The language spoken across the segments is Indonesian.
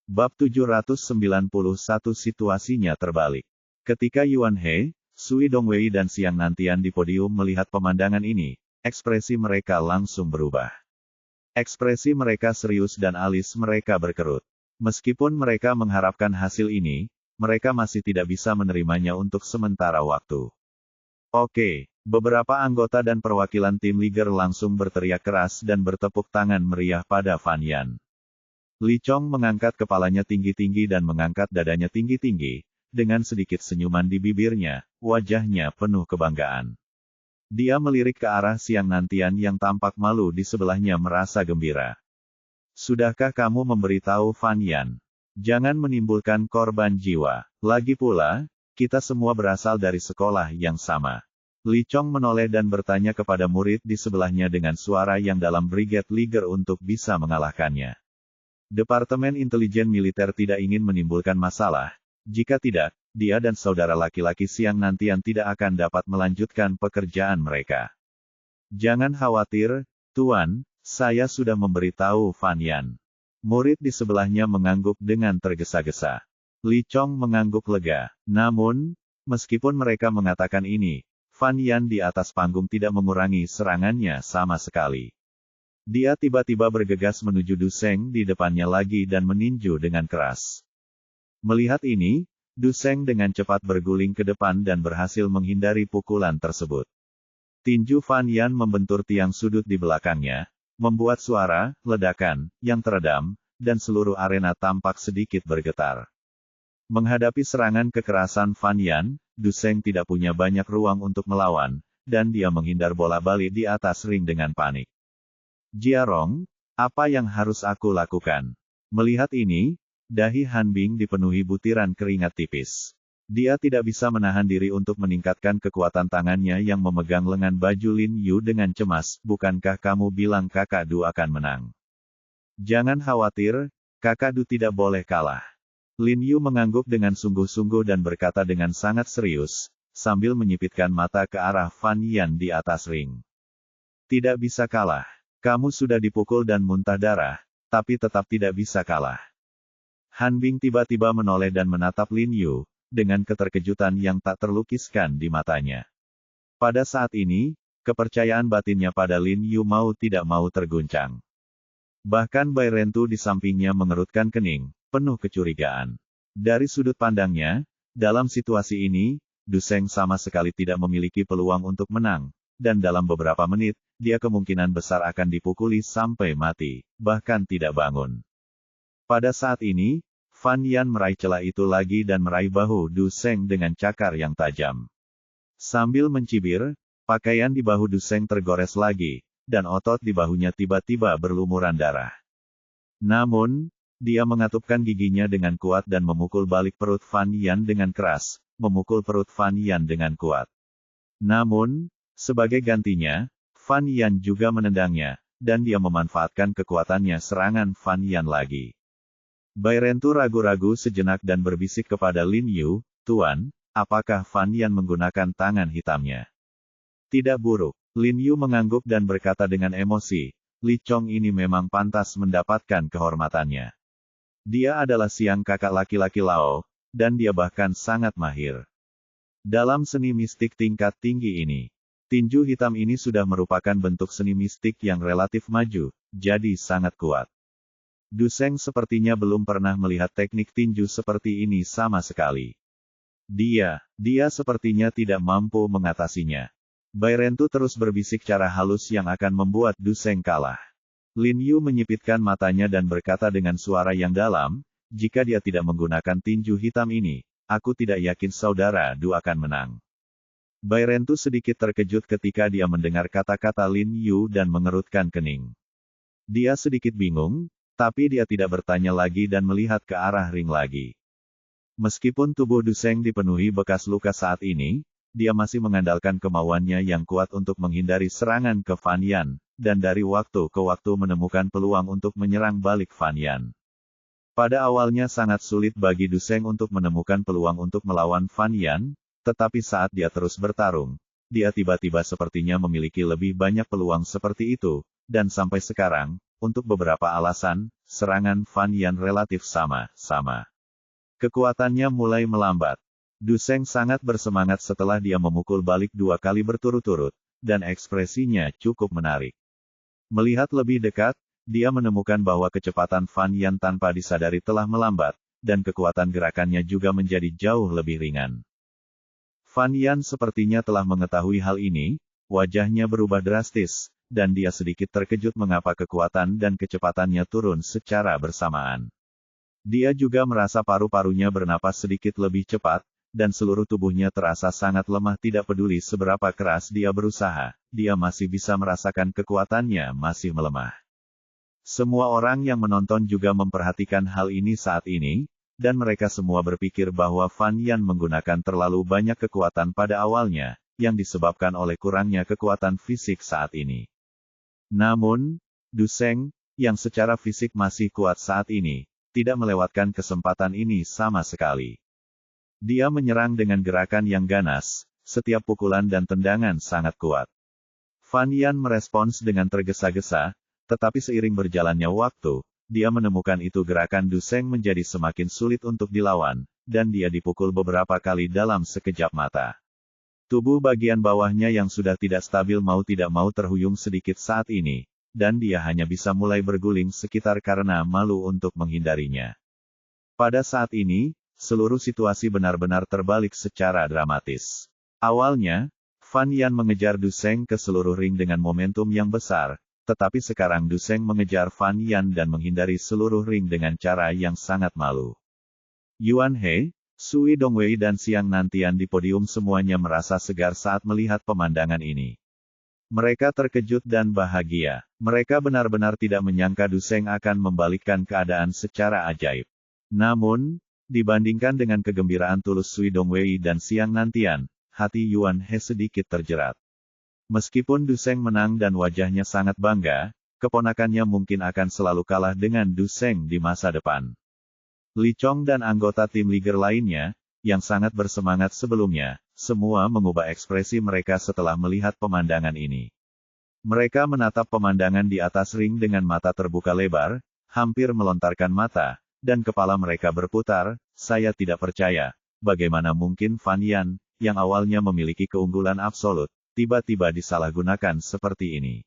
Bab 791 situasinya terbalik. Ketika Yuan He, Sui Dongwei dan Xiang Nantian di podium melihat pemandangan ini, ekspresi mereka langsung berubah. Ekspresi mereka serius dan alis mereka berkerut. Meskipun mereka mengharapkan hasil ini, mereka masih tidak bisa menerimanya untuk sementara waktu. Oke, beberapa anggota dan perwakilan tim Liger langsung berteriak keras dan bertepuk tangan meriah pada Fan Yan. Li Chong mengangkat kepalanya tinggi-tinggi dan mengangkat dadanya tinggi-tinggi, dengan sedikit senyuman di bibirnya, wajahnya penuh kebanggaan. Dia melirik ke arah Xiang Nantian yang tampak malu di sebelahnya merasa gembira. Sudahkah kamu memberitahu Fan Yan? Jangan menimbulkan korban jiwa. Lagi pula, kita semua berasal dari sekolah yang sama. Li Chong menoleh dan bertanya kepada murid di sebelahnya dengan suara yang dalam Brigade Liger untuk bisa mengalahkannya. Departemen Intelijen Militer tidak ingin menimbulkan masalah. Jika tidak, dia dan saudara laki-laki Xiang Nantian tidak akan dapat melanjutkan pekerjaan mereka. Jangan khawatir, Tuan, saya sudah memberitahu Fan Yan. Murid di sebelahnya mengangguk dengan tergesa-gesa. Li Chong mengangguk lega. Namun, meskipun mereka mengatakan ini, Fan Yan di atas panggung tidak mengurangi serangannya sama sekali. Dia tiba-tiba bergegas menuju Du Seng di depannya lagi dan meninju dengan keras. Melihat ini, Du Seng dengan cepat berguling ke depan dan berhasil menghindari pukulan tersebut. Tinju Fan Yan membentur tiang sudut di belakangnya, membuat suara ledakan yang teredam, dan seluruh arena tampak sedikit bergetar. Menghadapi serangan kekerasan Fan Yan, Du Seng tidak punya banyak ruang untuk melawan, dan dia menghindar bola-balik di atas ring dengan panik. Jiarong, apa yang harus aku lakukan? Melihat ini, dahi Han Bing dipenuhi butiran keringat tipis. Dia tidak bisa menahan diri untuk meningkatkan kekuatan tangannya yang memegang lengan baju Lin Yu dengan cemas. Bukankah kamu bilang Kakak Du akan menang? Jangan khawatir, Kakak Du tidak boleh kalah. Lin Yu mengangguk dengan sungguh-sungguh dan berkata dengan sangat serius, sambil menyipitkan mata ke arah Fan Yan di atas ring. Tidak bisa kalah. Kamu sudah dipukul dan muntah darah, tapi tetap tidak bisa kalah. Han Bing tiba-tiba menoleh dan menatap Lin Yu, dengan keterkejutan yang tak terlukiskan di matanya. Pada saat ini, kepercayaan batinnya pada Lin Yu mau tidak mau terguncang. Bahkan Bai Rentu di sampingnya mengerutkan kening, penuh kecurigaan. Dari sudut pandangnya, dalam situasi ini, Du Seng sama sekali tidak memiliki peluang untuk menang, dan dalam beberapa menit, dia kemungkinan besar akan dipukuli sampai mati, bahkan tidak bangun. Pada saat ini, Fan Yan meraih celah itu lagi dan meraih bahu Du Seng dengan cakar yang tajam. Sambil mencibir, pakaian di bahu Du Seng tergores lagi, dan otot di bahunya tiba-tiba berlumuran darah. Namun, dia mengatupkan giginya dengan kuat dan memukul balik perut Fan Yan dengan keras, memukul perut Fan Yan dengan kuat. Namun, sebagai gantinya, Fan Yan juga menendangnya, dan dia memanfaatkan kekuatannya serangan Fan Yan lagi. Bai Rentu ragu-ragu sejenak dan berbisik kepada Lin Yu, Tuan, apakah Fan Yan menggunakan tangan hitamnya? Tidak buruk. Lin Yu mengangguk dan berkata dengan emosi, Li Chong ini memang pantas mendapatkan kehormatannya. Dia adalah siang kakak laki-laki Lao, dan dia bahkan sangat mahir dalam seni mistik tingkat tinggi ini. Tinju hitam ini sudah merupakan bentuk seni mistik yang relatif maju, jadi sangat kuat. Du Seng sepertinya belum pernah melihat teknik tinju seperti ini sama sekali. Dia sepertinya tidak mampu mengatasinya. Bai Rentu terus berbisik cara halus yang akan membuat Du Seng kalah. Lin Yu menyipitkan matanya dan berkata dengan suara yang dalam, jika dia tidak menggunakan tinju hitam ini, aku tidak yakin saudara Du akan menang. Bai Rentu sedikit terkejut ketika dia mendengar kata-kata Lin Yu dan mengerutkan kening. Dia sedikit bingung, tapi dia tidak bertanya lagi dan melihat ke arah ring lagi. Meskipun tubuh Du Seng dipenuhi bekas luka saat ini, dia masih mengandalkan kemauannya yang kuat untuk menghindari serangan ke Fan Yan, dan dari waktu ke waktu menemukan peluang untuk menyerang balik Fan Yan. Pada awalnya sangat sulit bagi Du Seng untuk menemukan peluang untuk melawan Fan Yan, tetapi saat dia terus bertarung, dia tiba-tiba sepertinya memiliki lebih banyak peluang seperti itu, dan sampai sekarang, untuk beberapa alasan, serangan Fan Yan relatif sama. Kekuatannya mulai melambat. Du Sheng sangat bersemangat setelah dia memukul balik 2 kali berturut-turut, dan ekspresinya cukup menarik. Melihat lebih dekat, dia menemukan bahwa kecepatan Fan Yan tanpa disadari telah melambat, dan kekuatan gerakannya juga menjadi jauh lebih ringan. Fan Yan sepertinya telah mengetahui hal ini, wajahnya berubah drastis, dan dia sedikit terkejut mengapa kekuatan dan kecepatannya turun secara bersamaan. Dia juga merasa paru-parunya bernapas sedikit lebih cepat, dan seluruh tubuhnya terasa sangat lemah. Tidak peduli seberapa keras dia berusaha, dia masih bisa merasakan kekuatannya masih melemah. Semua orang yang menonton juga memperhatikan hal ini saat ini, dan mereka semua berpikir bahwa Fan Yan menggunakan terlalu banyak kekuatan pada awalnya, yang disebabkan oleh kurangnya kekuatan fisik saat ini. Namun, Du Sheng, yang secara fisik masih kuat saat ini, tidak melewatkan kesempatan ini sama sekali. Dia menyerang dengan gerakan yang ganas, setiap pukulan dan tendangan sangat kuat. Fan Yan merespons dengan tergesa-gesa, tetapi seiring berjalannya waktu, dia menemukan itu gerakan Du Sheng menjadi semakin sulit untuk dilawan, dan dia dipukul beberapa kali dalam sekejap mata. Tubuh bagian bawahnya yang sudah tidak stabil mau tidak mau terhuyung sedikit saat ini, dan dia hanya bisa mulai berguling sekitar karena malu untuk menghindarinya. Pada saat ini, seluruh situasi benar-benar terbalik secara dramatis. Awalnya, Fan Yan mengejar Du Sheng ke seluruh ring dengan momentum yang besar, tetapi sekarang Du Sheng mengejar Fan Yan dan menghindari seluruh ring dengan cara yang sangat malu. Yuan He, Sui Dongwei dan Xiang Nantian di podium semuanya merasa segar saat melihat pemandangan ini. Mereka terkejut dan bahagia. Mereka benar-benar tidak menyangka Du Sheng akan membalikkan keadaan secara ajaib. Namun, dibandingkan dengan kegembiraan tulus Sui Dongwei dan Xiang Nantian, hati Yuan He sedikit terjerat. Meskipun Du Sheng menang dan wajahnya sangat bangga, keponakannya mungkin akan selalu kalah dengan Du Sheng di masa depan. Li Chong dan anggota tim Liger lainnya, yang sangat bersemangat sebelumnya, semua mengubah ekspresi mereka setelah melihat pemandangan ini. Mereka menatap pemandangan di atas ring dengan mata terbuka lebar, hampir melontarkan mata, dan kepala mereka berputar. Saya tidak percaya, bagaimana mungkin Fan Yan, yang awalnya memiliki keunggulan absolut, tiba-tiba disalahgunakan seperti ini.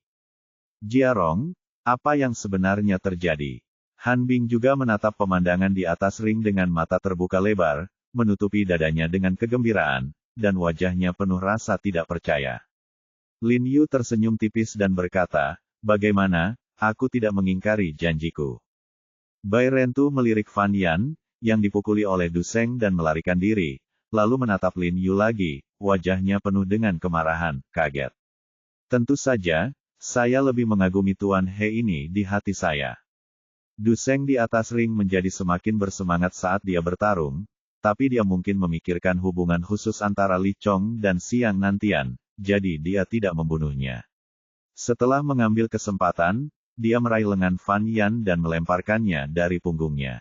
Jia Rong, apa yang sebenarnya terjadi? Han Bing juga menatap pemandangan di atas ring dengan mata terbuka lebar, menutupi dadanya dengan kegembiraan, dan wajahnya penuh rasa tidak percaya. Lin Yu tersenyum tipis dan berkata, bagaimana, aku tidak mengingkari janjiku. Bai Rentu melirik Fan Yan, yang dipukuli oleh Du Sheng dan melarikan diri, lalu menatap Lin Yu lagi, wajahnya penuh dengan kemarahan, kaget. Tentu saja, saya lebih mengagumi Tuan He ini di hati saya. Du Sheng di atas ring menjadi semakin bersemangat saat dia bertarung, tapi dia mungkin memikirkan hubungan khusus antara Li Chong dan Xiang Nantian, jadi dia tidak membunuhnya. Setelah mengambil kesempatan, dia meraih lengan Fan Yan dan melemparkannya dari punggungnya.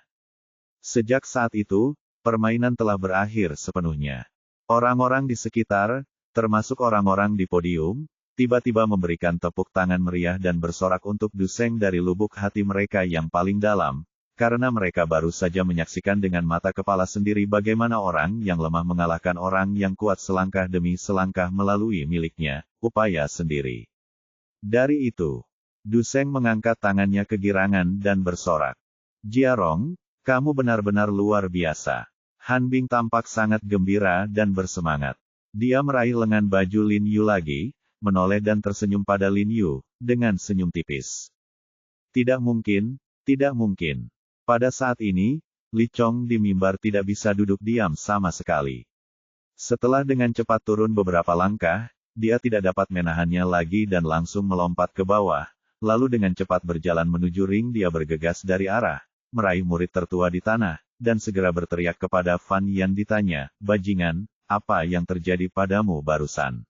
Sejak saat itu, permainan telah berakhir sepenuhnya. Orang-orang di sekitar, termasuk orang-orang di podium, tiba-tiba memberikan tepuk tangan meriah dan bersorak untuk Du Sheng dari lubuk hati mereka yang paling dalam, karena mereka baru saja menyaksikan dengan mata kepala sendiri bagaimana orang yang lemah mengalahkan orang yang kuat selangkah demi selangkah melalui miliknya, upaya sendiri. Dari itu, Du Sheng mengangkat tangannya kegirangan dan bersorak. Jia Rong, kamu benar-benar luar biasa. Han Bing tampak sangat gembira dan bersemangat. Dia meraih lengan baju Lin Yu lagi, menoleh dan tersenyum pada Lin Yu, dengan senyum tipis. Tidak mungkin, tidak mungkin. Pada saat ini, Li Chong di mimbar tidak bisa duduk diam sama sekali. Setelah dengan cepat turun beberapa langkah, dia tidak dapat menahannya lagi dan langsung melompat ke bawah, lalu dengan cepat berjalan menuju ring dia bergegas dari arah, meraih murid tertua di tanah, dan segera berteriak kepada Fan Yan ditanya, bajingan, apa yang terjadi padamu barusan?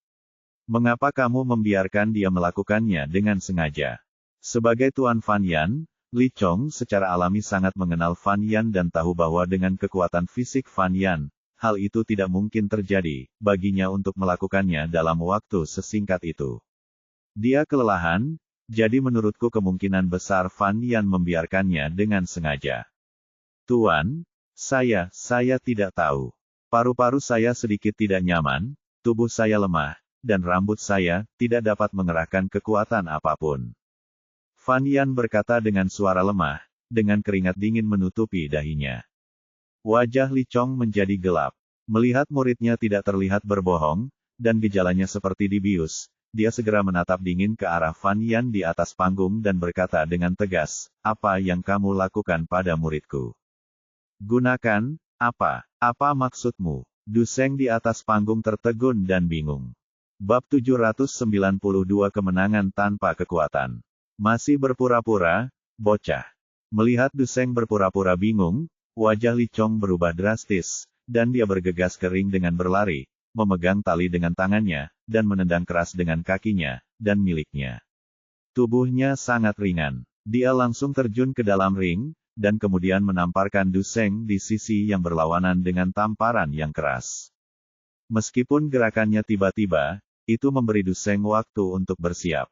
Mengapa kamu membiarkan dia melakukannya dengan sengaja? Sebagai Tuan Fan Yan, Li Chong secara alami sangat mengenal Fan Yan dan tahu bahwa dengan kekuatan fisik Fan Yan, hal itu tidak mungkin terjadi, baginya untuk melakukannya dalam waktu sesingkat itu. Dia kelelahan, jadi menurutku kemungkinan besar Fan Yan membiarkannya dengan sengaja. Tuan, saya tidak tahu. Paru-paru saya sedikit tidak nyaman, tubuh saya lemah, dan rambut saya tidak dapat mengerahkan kekuatan apapun. Fan Yan berkata dengan suara lemah, dengan keringat dingin menutupi dahinya. Wajah Li Chong menjadi gelap. Melihat muridnya tidak terlihat berbohong, dan gejalanya seperti dibius, dia segera menatap dingin ke arah Fan Yan di atas panggung dan berkata dengan tegas, "Apa yang kamu lakukan pada muridku?" "Gunakan, apa? Apa maksudmu?" Du Seng di atas panggung tertegun dan bingung. Bab 792 Kemenangan tanpa kekuatan. Masih berpura-pura, bocah. Melihat Du Seng berpura-pura bingung, wajah Li Chong berubah drastis, dan dia bergegas ke ring dengan berlari, memegang tali dengan tangannya, dan menendang keras dengan kakinya, dan miliknya. Tubuhnya sangat ringan. Dia langsung terjun ke dalam ring, dan kemudian menamparkan Du Seng di sisi yang berlawanan dengan tamparan yang keras. Meskipun gerakannya tiba-tiba, itu memberi Du Seng waktu untuk bersiap.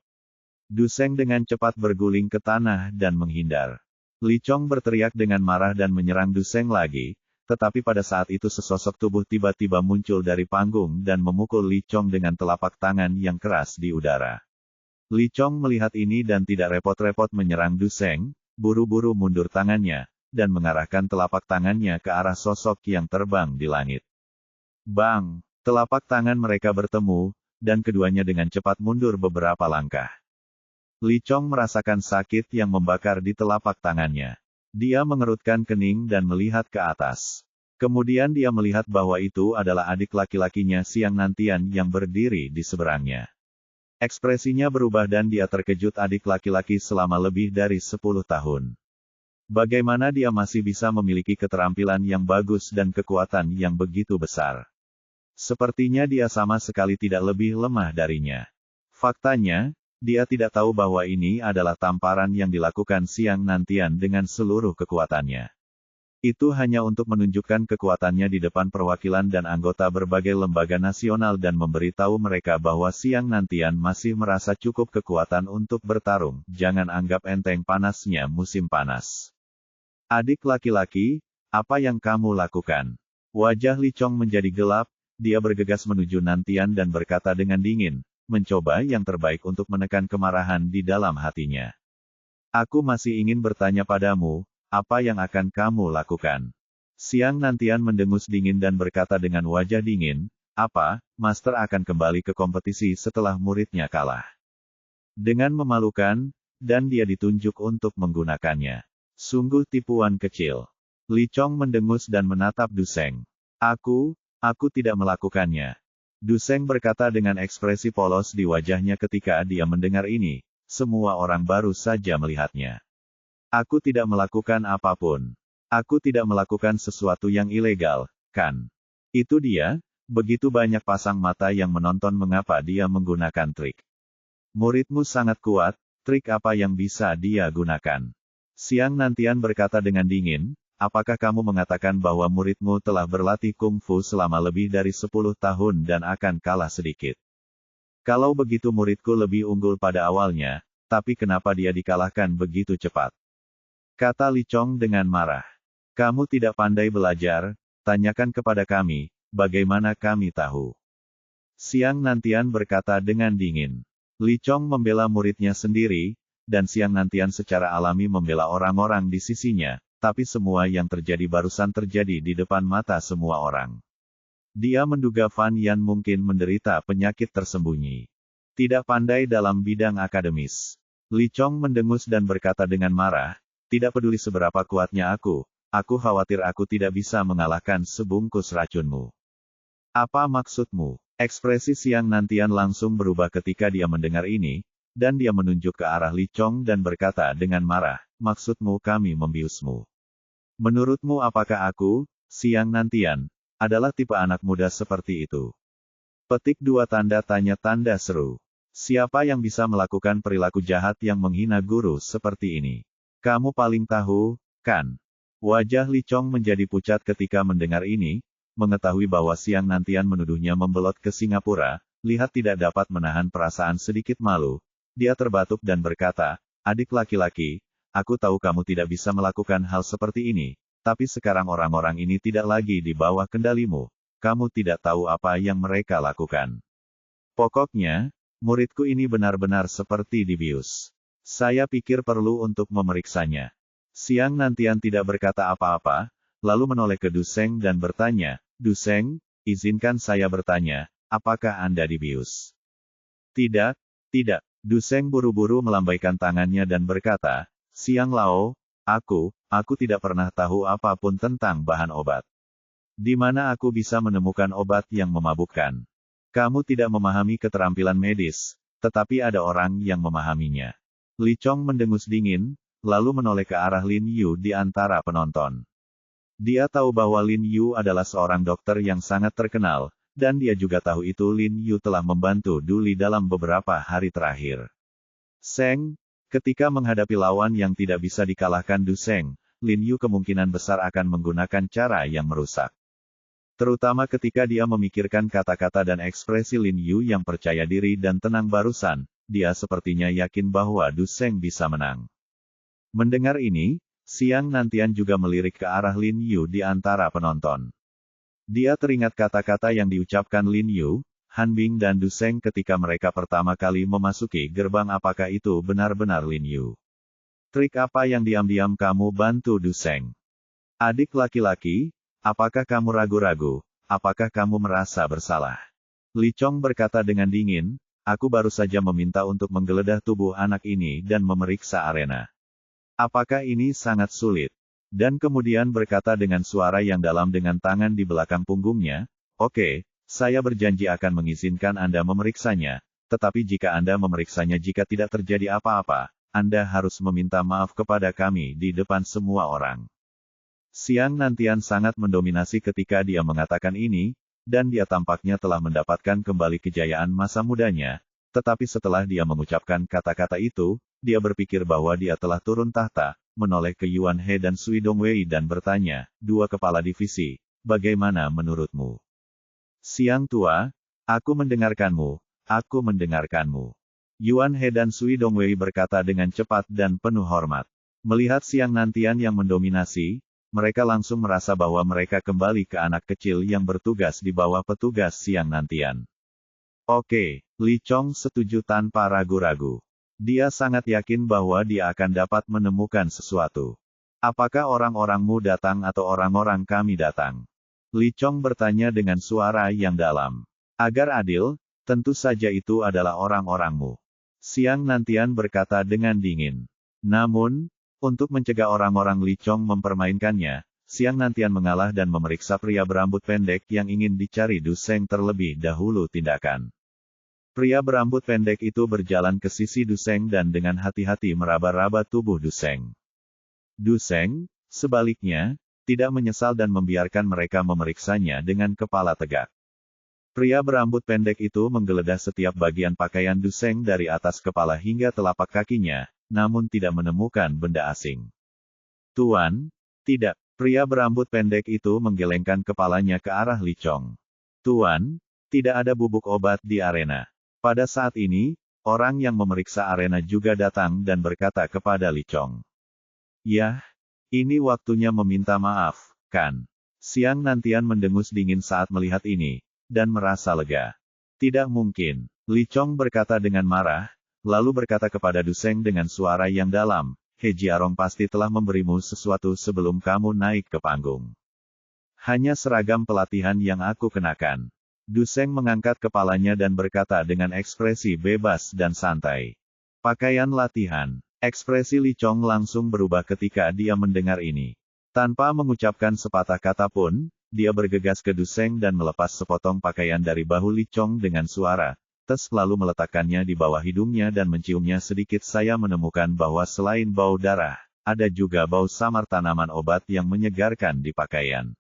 Du Seng dengan cepat berguling ke tanah dan menghindar. Li Chong berteriak dengan marah dan menyerang Du Seng lagi, tetapi pada saat itu sesosok tubuh tiba-tiba muncul dari panggung dan memukul Li Chong dengan telapak tangan yang keras di udara. Li Chong melihat ini dan tidak repot-repot menyerang Du Seng, buru-buru mundur tangannya, dan mengarahkan telapak tangannya ke arah sosok yang terbang di langit. Bang! Telapak tangan mereka bertemu, dan keduanya dengan cepat mundur beberapa langkah. Li Chong merasakan sakit yang membakar di telapak tangannya. Dia mengerutkan kening dan melihat ke atas. Kemudian dia melihat bahwa itu adalah adik laki-lakinya Siang Nantian yang berdiri di seberangnya. Ekspresinya berubah dan dia terkejut adik laki-laki selama lebih dari 10 tahun. Bagaimana dia masih bisa memiliki keterampilan yang bagus dan kekuatan yang begitu besar? Sepertinya dia sama sekali tidak lebih lemah darinya. Faktanya, dia tidak tahu bahwa ini adalah tamparan yang dilakukan Siang Nantian dengan seluruh kekuatannya. Itu hanya untuk menunjukkan kekuatannya di depan perwakilan dan anggota berbagai lembaga nasional dan memberitahu mereka bahwa Siang Nantian masih merasa cukup kekuatan untuk bertarung. Jangan anggap enteng panasnya musim panas. Adik laki-laki, apa yang kamu lakukan? Wajah Li Chong menjadi gelap, dia bergegas menuju Nantian dan berkata dengan dingin, mencoba yang terbaik untuk menekan kemarahan di dalam hatinya. Aku masih ingin bertanya padamu, apa yang akan kamu lakukan? Siang Nantian mendengus dingin dan berkata dengan wajah dingin, apa, Master akan kembali ke kompetisi setelah muridnya kalah. Dengan memalukan, dan dia ditunjuk untuk menggunakannya. Sungguh tipuan kecil. Li Chong mendengus dan menatap Du Seng. Aku tidak melakukannya. Du Seng berkata dengan ekspresi polos di wajahnya ketika dia mendengar ini, semua orang baru saja melihatnya. Aku tidak melakukan apapun. Aku tidak melakukan sesuatu yang ilegal, kan? Itu dia, begitu banyak pasang mata yang menonton mengapa dia menggunakan trik. Muridmu sangat kuat, trik apa yang bisa dia gunakan? Siang Nantian berkata dengan dingin, apakah kamu mengatakan bahwa muridmu telah berlatih kungfu selama lebih dari 10 tahun dan akan kalah sedikit? Kalau begitu muridku lebih unggul pada awalnya, tapi kenapa dia dikalahkan begitu cepat? Kata Li Chong dengan marah. Kamu tidak pandai belajar, tanyakan kepada kami, bagaimana kami tahu? Siang Nantian berkata dengan dingin. Li Chong membela muridnya sendiri, dan Siang Nantian secara alami membela orang-orang di sisinya. Tapi semua yang terjadi barusan terjadi di depan mata semua orang. Dia menduga Fan Yan mungkin menderita penyakit tersembunyi. Tidak pandai dalam bidang akademis. Li Chong mendengus dan berkata dengan marah, tidak peduli seberapa kuatnya aku khawatir aku tidak bisa mengalahkan sebungkus racunmu. Apa maksudmu? Ekspresi Siang Nantian langsung berubah ketika dia mendengar ini, dan dia menunjuk ke arah Li Chong dan berkata dengan marah, maksudmu kami membiusmu. Menurutmu apakah aku, Siang Nantian, adalah tipe anak muda seperti itu? Petik 2 tanda tanya tanda seru. Siapa yang bisa melakukan perilaku jahat yang menghina guru seperti ini? Kamu paling tahu, kan? Wajah Li Chong menjadi pucat ketika mendengar ini, mengetahui bahwa Siang Nantian menuduhnya membelot ke Singapura, lihat tidak dapat menahan perasaan sedikit malu, Dia terbatuk dan berkata, "Adik laki-laki, aku tahu kamu tidak bisa melakukan hal seperti ini, tapi sekarang orang-orang ini tidak lagi di bawah kendalimu. Kamu tidak tahu apa yang mereka lakukan. Pokoknya, muridku ini benar-benar seperti dibius. Saya pikir perlu untuk memeriksanya." Xiang Nantian tidak berkata apa-apa, lalu menoleh ke Du Sheng dan bertanya, "Du Sheng, izinkan saya bertanya, apakah Anda dibius?" "Tidak, tidak." Du Sheng buru-buru melambaikan tangannya dan berkata, "Xiang Lao, aku tidak pernah tahu apapun tentang bahan obat. Di mana aku bisa menemukan obat yang memabukkan? Kamu tidak memahami keterampilan medis, tetapi ada orang yang memahaminya." Li Chong mendengus dingin, lalu menoleh ke arah Lin Yu di antara penonton. Dia tahu bahwa Lin Yu adalah seorang dokter yang sangat terkenal, dan dia juga tahu itu Lin Yu telah membantu Du Li dalam beberapa hari terakhir. Seng, ketika menghadapi lawan yang tidak bisa dikalahkan Du Sheng, Lin Yu kemungkinan besar akan menggunakan cara yang merusak. Terutama ketika dia memikirkan kata-kata dan ekspresi Lin Yu yang percaya diri dan tenang barusan, dia sepertinya yakin bahwa Du Sheng bisa menang. Mendengar ini, Xiang Nantian juga melirik ke arah Lin Yu di antara penonton. Dia teringat kata-kata yang diucapkan Lin Yu, Han Bing dan Du Sheng ketika mereka pertama kali memasuki gerbang. Apakah itu benar-benar Lin Yu? Trik apa yang diam-diam kamu bantu Du Sheng? Adik laki-laki, apakah kamu ragu-ragu? Apakah kamu merasa bersalah? Li Chong berkata dengan dingin, "Aku baru saja meminta untuk menggeledah tubuh anak ini dan memeriksa arena. Apakah ini sangat sulit?" Dan kemudian berkata dengan suara yang dalam dengan tangan di belakang punggungnya, "Oke, saya berjanji akan mengizinkan Anda memeriksanya, tetapi jika Anda memeriksanya jika tidak terjadi apa-apa, Anda harus meminta maaf kepada kami di depan semua orang." Xiang Nantian sangat mendominasi ketika dia mengatakan ini, dan dia tampaknya telah mendapatkan kembali kejayaan masa mudanya, tetapi setelah dia mengucapkan kata-kata itu, dia berpikir bahwa dia telah turun tahta, menoleh ke Yuan He dan Sui Dongwei dan bertanya, "Dua kepala divisi, bagaimana menurutmu?" "Siang tua, aku mendengarkanmu, aku mendengarkanmu." Yuan He dan Sui Dongwei berkata dengan cepat dan penuh hormat. Melihat Xiang Nantian yang mendominasi, mereka langsung merasa bahwa mereka kembali ke anak kecil yang bertugas di bawah petugas Xiang Nantian. Oke, Li Chong setuju tanpa ragu-ragu. Dia sangat yakin bahwa dia akan dapat menemukan sesuatu. "Apakah orang-orangmu datang atau orang-orang kami datang?" Li Chong bertanya dengan suara yang dalam. "Agar adil, tentu saja itu adalah orang-orangmu." Xiang Nantian berkata dengan dingin. Namun, untuk mencegah orang-orang Li Chong mempermainkannya, Xiang Nantian mengalah dan memeriksa pria berambut pendek yang ingin dicari Du Sheng terlebih dahulu. Tindakan pria berambut pendek itu berjalan ke sisi Du Sheng dan dengan hati-hati meraba-raba tubuh Du Sheng. Du Sheng, sebaliknya, tidak menyesal dan membiarkan mereka memeriksanya dengan kepala tegak. Pria berambut pendek itu menggeledah setiap bagian pakaian Du Sheng dari atas kepala hingga telapak kakinya, namun tidak menemukan benda asing. "Tuan, tidak." Pria berambut pendek itu menggelengkan kepalanya ke arah Li Chong. "Tuan, tidak ada bubuk obat di arena." Pada saat ini, orang yang memeriksa arena juga datang dan berkata kepada Li Chong, "Yah, ini waktunya meminta maaf, kan?" Xiang Nantian mendengus dingin saat melihat ini, dan merasa lega. "Tidak mungkin." Li Chong berkata dengan marah, lalu berkata kepada Du Sheng dengan suara yang dalam, "He Jiarong pasti telah memberimu sesuatu sebelum kamu naik ke panggung." "Hanya seragam pelatihan yang aku kenakan." Du Sheng mengangkat kepalanya dan berkata dengan ekspresi bebas dan santai, "Pakaian latihan." Ekspresi Li Chong langsung berubah ketika dia mendengar ini. Tanpa mengucapkan sepatah kata pun, dia bergegas ke Du Sheng dan melepas sepotong pakaian dari bahu Li Chong dengan suara, "Tes," lalu meletakkannya di bawah hidungnya dan menciumnya sedikit. "Saya menemukan bahwa selain bau darah, ada juga bau samar tanaman obat yang menyegarkan di pakaian."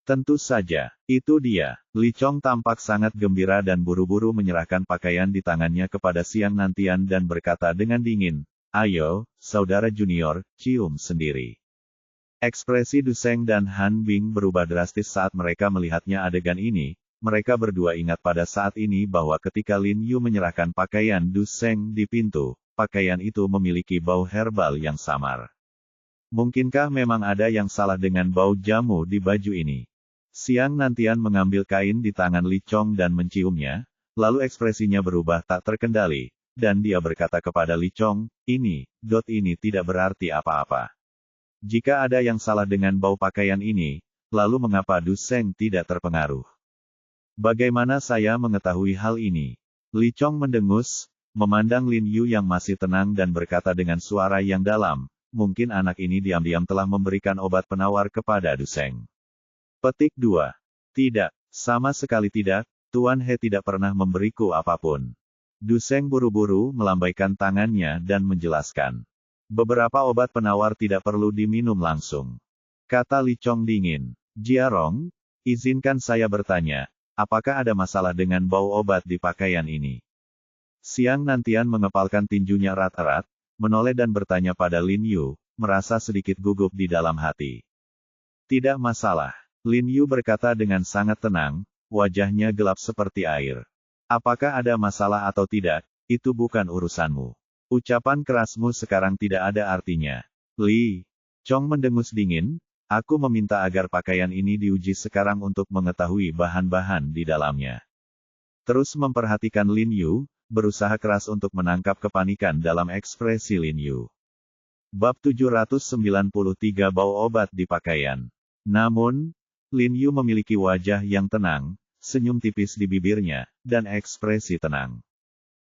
"Tentu saja, itu dia." Li Chong tampak sangat gembira dan buru-buru menyerahkan pakaian di tangannya kepada Xiang Nantian dan berkata dengan dingin, "Ayo, saudara junior, cium sendiri." Ekspresi Du Sheng dan Han Bing berubah drastis saat mereka melihatnya adegan ini. mereka berdua ingat pada saat ini bahwa ketika Lin Yu menyerahkan pakaian Du Seng di pintu, pakaian itu memiliki bau herbal yang samar. Mungkinkah memang ada yang salah dengan bau jamu di baju ini? Xiang Nantian mengambil kain di tangan Li Chong dan menciumnya, lalu ekspresinya berubah tak terkendali, dan dia berkata kepada Li Chong, ini tidak berarti apa-apa. Jika ada yang salah dengan bau pakaian ini, lalu mengapa Du Seng tidak terpengaruh? Bagaimana saya mengetahui hal ini? Li Chong mendengus, memandang Lin Yu yang masih tenang dan berkata dengan suara yang dalam, mungkin anak ini diam-diam telah memberikan obat penawar kepada Du Seng. Petik 2. Tidak, sama sekali tidak, Tuan He tidak pernah memberiku apapun. Du Seng buru-buru melambaikan tangannya dan menjelaskan. Beberapa obat penawar tidak perlu diminum langsung. Kata Li Chong dingin. Jiarong, izinkan saya bertanya, apakah ada masalah dengan bau obat di pakaian ini? Xiang Nantian mengepalkan tinjunya erat-erat, menoleh dan bertanya pada Lin Yu, merasa sedikit gugup di dalam hati. Tidak masalah. Lin Yu berkata dengan sangat tenang, wajahnya gelap seperti air. Apakah ada masalah atau tidak, itu bukan urusanmu. Ucapan kerasmu sekarang tidak ada artinya. Li Chong mendengus dingin, aku meminta agar pakaian ini diuji sekarang untuk mengetahui bahan-bahan di dalamnya. Terus memperhatikan Lin Yu, berusaha keras untuk menangkap kepanikan dalam ekspresi Lin Yu. Bab 793 Bau obat di pakaian. Namun, Lin Yu memiliki wajah yang tenang, senyum tipis di bibirnya, dan ekspresi tenang.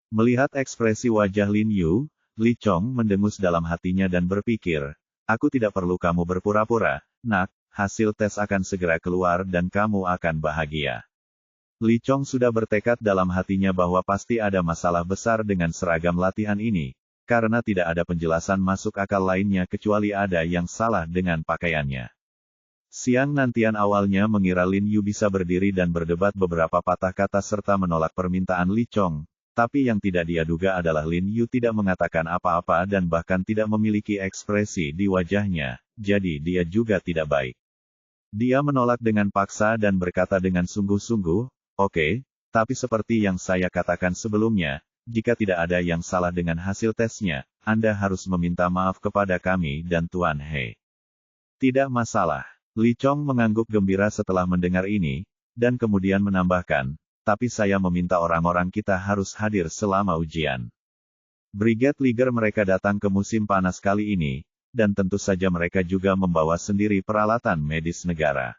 Melihat ekspresi wajah Lin Yu, Li Chong mendengus dalam hatinya dan berpikir, aku tidak perlu kamu berpura-pura, nak, hasil tes akan segera keluar dan kamu akan bahagia. Li Chong sudah bertekad dalam hatinya bahwa pasti ada masalah besar dengan seragam latihan ini, karena tidak ada penjelasan masuk akal lainnya kecuali ada yang salah dengan pakaiannya. Xiang Nantian awalnya mengira Lin Yu bisa berdiri dan berdebat beberapa patah kata serta menolak permintaan Li Chong, tapi yang tidak dia duga adalah Lin Yu tidak mengatakan apa-apa dan bahkan tidak memiliki ekspresi di wajahnya, jadi dia juga tidak baik. Dia menolak dengan paksa dan berkata dengan sungguh-sungguh, oke, tapi seperti yang saya katakan sebelumnya, jika tidak ada yang salah dengan hasil tesnya, Anda harus meminta maaf kepada kami dan Tuan He. Tidak masalah. Li Chong mengangguk gembira setelah mendengar ini, dan kemudian menambahkan, tapi saya meminta orang-orang kita harus hadir selama ujian. Brigade Liger mereka datang ke musim panas kali ini, dan tentu saja mereka juga membawa sendiri peralatan medis negara.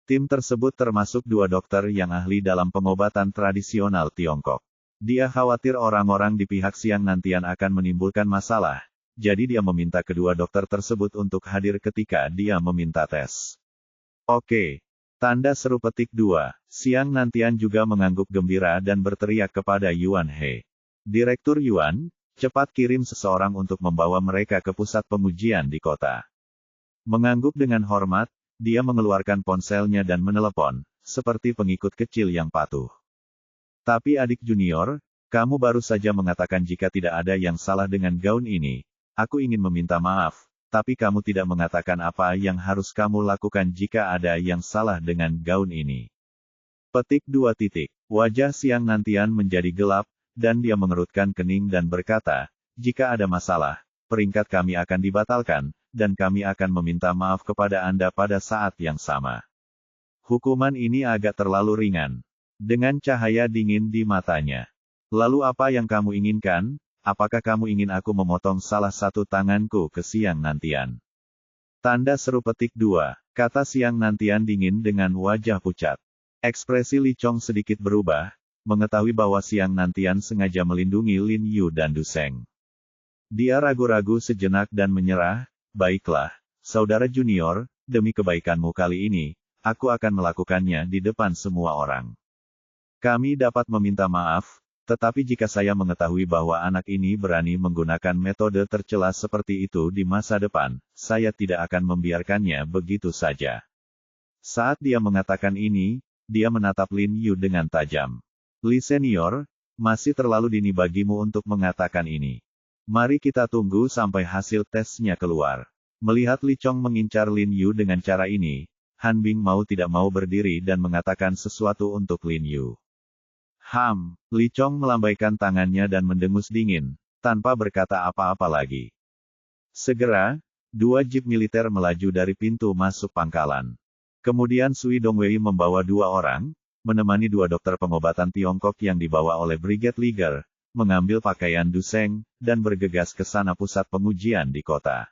Tim tersebut termasuk 2 dokter yang ahli dalam pengobatan tradisional Tiongkok. Dia khawatir orang-orang di pihak Xiang Nantian akan menimbulkan masalah, jadi dia meminta kedua dokter tersebut untuk hadir ketika dia meminta tes. Oke. Tanda seru petik 2. Xiang Nantian juga mengangguk gembira dan berteriak kepada Yuan He. Direktur Yuan, cepat kirim seseorang untuk membawa mereka ke pusat pengujian di kota. Mengangguk dengan hormat, dia mengeluarkan ponselnya dan menelepon, seperti pengikut kecil yang patuh. Tapi adik junior, kamu baru saja mengatakan jika tidak ada yang salah dengan gaun ini. Aku ingin meminta maaf, tapi kamu tidak mengatakan apa yang harus kamu lakukan jika ada yang salah dengan gaun ini. Petik 2. Wajah Xiang Nantian menjadi gelap, dan dia mengerutkan kening dan berkata, jika ada masalah, peringkat kami akan dibatalkan, dan kami akan meminta maaf kepada Anda pada saat yang sama. Hukuman ini agak terlalu ringan. Dengan cahaya dingin di matanya. Lalu apa yang kamu inginkan? Apakah kamu ingin aku memotong salah satu tanganku ke Xiang Nantian? Tanda seru petik 2, kata Xiang Nantian dingin dengan wajah pucat. Ekspresi Li Chong sedikit berubah, mengetahui bahwa Xiang Nantian sengaja melindungi Lin Yu dan Du Seng. Dia ragu-ragu sejenak dan menyerah, baiklah, saudara junior, demi kebaikanmu kali ini, aku akan melakukannya di depan semua orang. Kami dapat meminta maaf, tetapi jika saya mengetahui bahwa anak ini berani menggunakan metode tercela seperti itu di masa depan, saya tidak akan membiarkannya begitu saja. Saat dia mengatakan ini, dia menatap Lin Yu dengan tajam. Li senior, masih terlalu dini bagimu untuk mengatakan ini. Mari kita tunggu sampai hasil tesnya keluar. Melihat Li Chong mengincar Lin Yu dengan cara ini, Han Bing mau tidak mau berdiri dan mengatakan sesuatu untuk Lin Yu. Li Chong melambaikan tangannya dan mendengus dingin, tanpa berkata apa-apa lagi. Segera, 2 jeep militer melaju dari pintu masuk pangkalan. Kemudian Sui Dongwei membawa 2 orang, menemani 2 dokter pengobatan Tiongkok yang dibawa oleh Brigade Liger, mengambil pakaian Duseng, dan bergegas ke sana pusat pengujian di kota.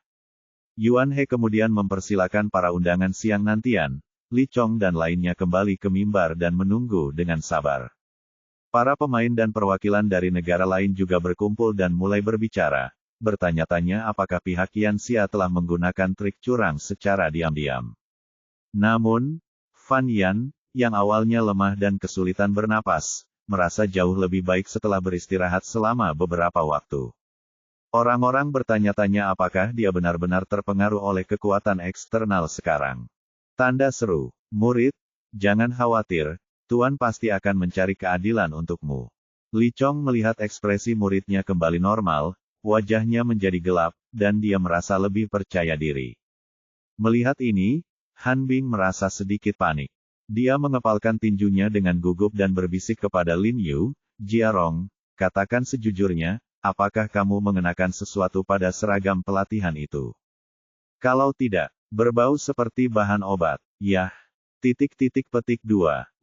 Yuan He kemudian mempersilakan para undangan siang nantian, Li Chong dan lainnya kembali ke mimbar dan menunggu dengan sabar. Para pemain dan perwakilan dari negara lain juga berkumpul dan mulai berbicara, bertanya-tanya apakah pihak Yanxia telah menggunakan trik curang secara diam-diam. Namun, Fan Yan, yang awalnya lemah dan kesulitan bernapas, merasa jauh lebih baik setelah beristirahat selama beberapa waktu. Orang-orang bertanya-tanya apakah dia benar-benar terpengaruh oleh kekuatan eksternal sekarang. Tanda seru, murid, jangan khawatir, Tuan pasti akan mencari keadilan untukmu. Li Chong melihat ekspresi muridnya kembali normal, wajahnya menjadi gelap, dan dia merasa lebih percaya diri. Melihat ini, Han Bing merasa sedikit panik. Dia mengepalkan tinjunya dengan gugup dan berbisik kepada Lin Yu, Jiarong, katakan sejujurnya, apakah kamu mengenakan sesuatu pada seragam pelatihan itu? Kalau tidak, berbau seperti bahan obat, yah. Petik 2.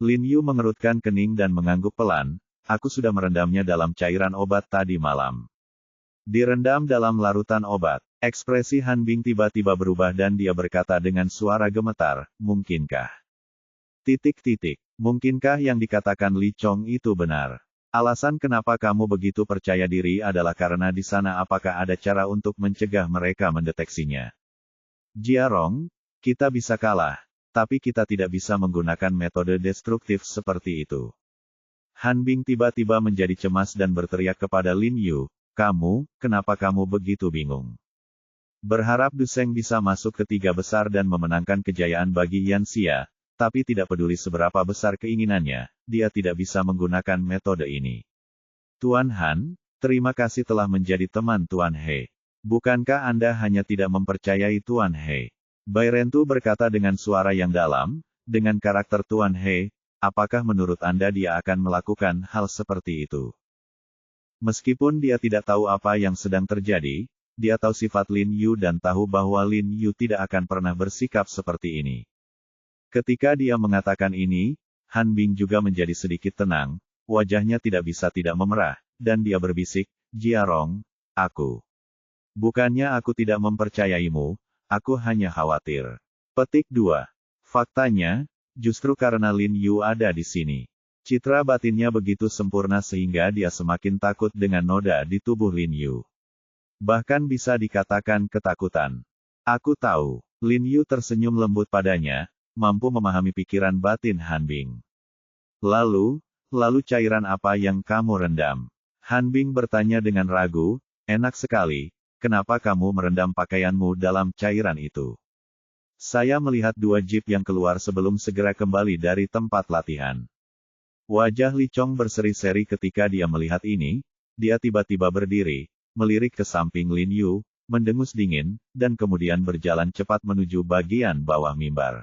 Lin Yu mengerutkan kening dan mengangguk pelan, aku sudah merendamnya dalam cairan obat tadi malam. Direndam dalam larutan obat. Ekspresi Han Bing tiba-tiba berubah dan dia berkata dengan suara gemetar, mungkinkah? Mungkinkah yang dikatakan Li Chong itu benar? Alasan kenapa kamu begitu percaya diri adalah karena di sana apakah ada cara untuk mencegah mereka mendeteksinya? Jiarong, kita bisa kalah, tapi kita tidak bisa menggunakan metode destruktif seperti itu. Han Bing tiba-tiba menjadi cemas dan berteriak kepada Lin Yu, kenapa kamu begitu bingung? Berharap Duseng bisa masuk ke 3 besar dan memenangkan kejayaan bagi Yanxia, tapi tidak peduli seberapa besar keinginannya, dia tidak bisa menggunakan metode ini. Tuan Han, terima kasih telah menjadi teman Tuan He. Bukankah Anda hanya tidak mempercayai Tuan He? Bai Rentu berkata dengan suara yang dalam, dengan karakter Tuan He, apakah menurut Anda dia akan melakukan hal seperti itu? Meskipun dia tidak tahu apa yang sedang terjadi, dia tahu sifat Lin Yu dan tahu bahwa Lin Yu tidak akan pernah bersikap seperti ini. Ketika dia mengatakan ini, Han Bing juga menjadi sedikit tenang, wajahnya tidak bisa tidak memerah, dan dia berbisik, Jiarong, bukannya aku tidak mempercayaimu, aku hanya khawatir. Petik 2. Faktanya, justru karena Lin Yu ada di sini. Citra batinnya begitu sempurna sehingga dia semakin takut dengan noda di tubuh Lin Yu. Bahkan bisa dikatakan ketakutan. Aku tahu, Lin Yu tersenyum lembut padanya, mampu memahami pikiran batin Han Bing. Lalu cairan apa yang kamu rendam? Han Bing bertanya dengan ragu, enak sekali. Kenapa kamu merendam pakaianmu dalam cairan itu? Saya melihat 2 jeep yang keluar sebelum segera kembali dari tempat latihan. Wajah Li Chong berseri-seri ketika dia melihat ini, dia tiba-tiba berdiri, melirik ke samping Lin Yu, mendengus dingin, dan kemudian berjalan cepat menuju bagian bawah mimbar.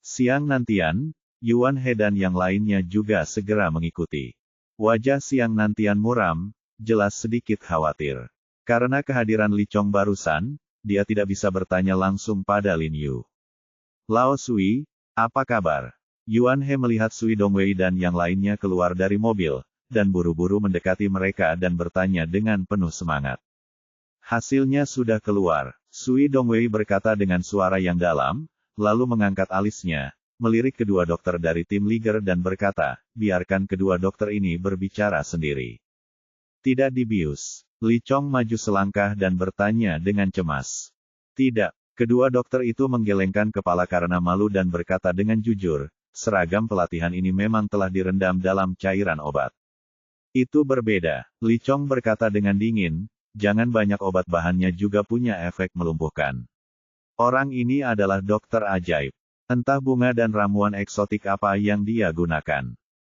Siang nantian, Yuan He dan yang lainnya juga segera mengikuti. Wajah Siang nantian muram, jelas sedikit khawatir. Karena kehadiran Li Chong barusan, dia tidak bisa bertanya langsung pada Lin Yu. Lao Sui, apa kabar? Yuan He melihat Sui Dongwei dan yang lainnya keluar dari mobil, dan buru-buru mendekati mereka dan bertanya dengan penuh semangat. Hasilnya sudah keluar, Sui Dongwei berkata dengan suara yang dalam, lalu mengangkat alisnya, melirik kedua dokter dari tim Liger dan berkata, biarkan kedua dokter ini berbicara sendiri. Tidak dibius. Li Chong maju selangkah dan bertanya dengan cemas. Tidak. Kedua dokter itu menggelengkan kepala karena malu dan berkata dengan jujur, seragam pelatihan ini memang telah direndam dalam cairan obat. Itu berbeda. Li Chong berkata dengan dingin, jangan banyak obat bahannya juga punya efek melumpuhkan. Orang ini adalah dokter ajaib. Entah bunga dan ramuan eksotik apa yang dia gunakan.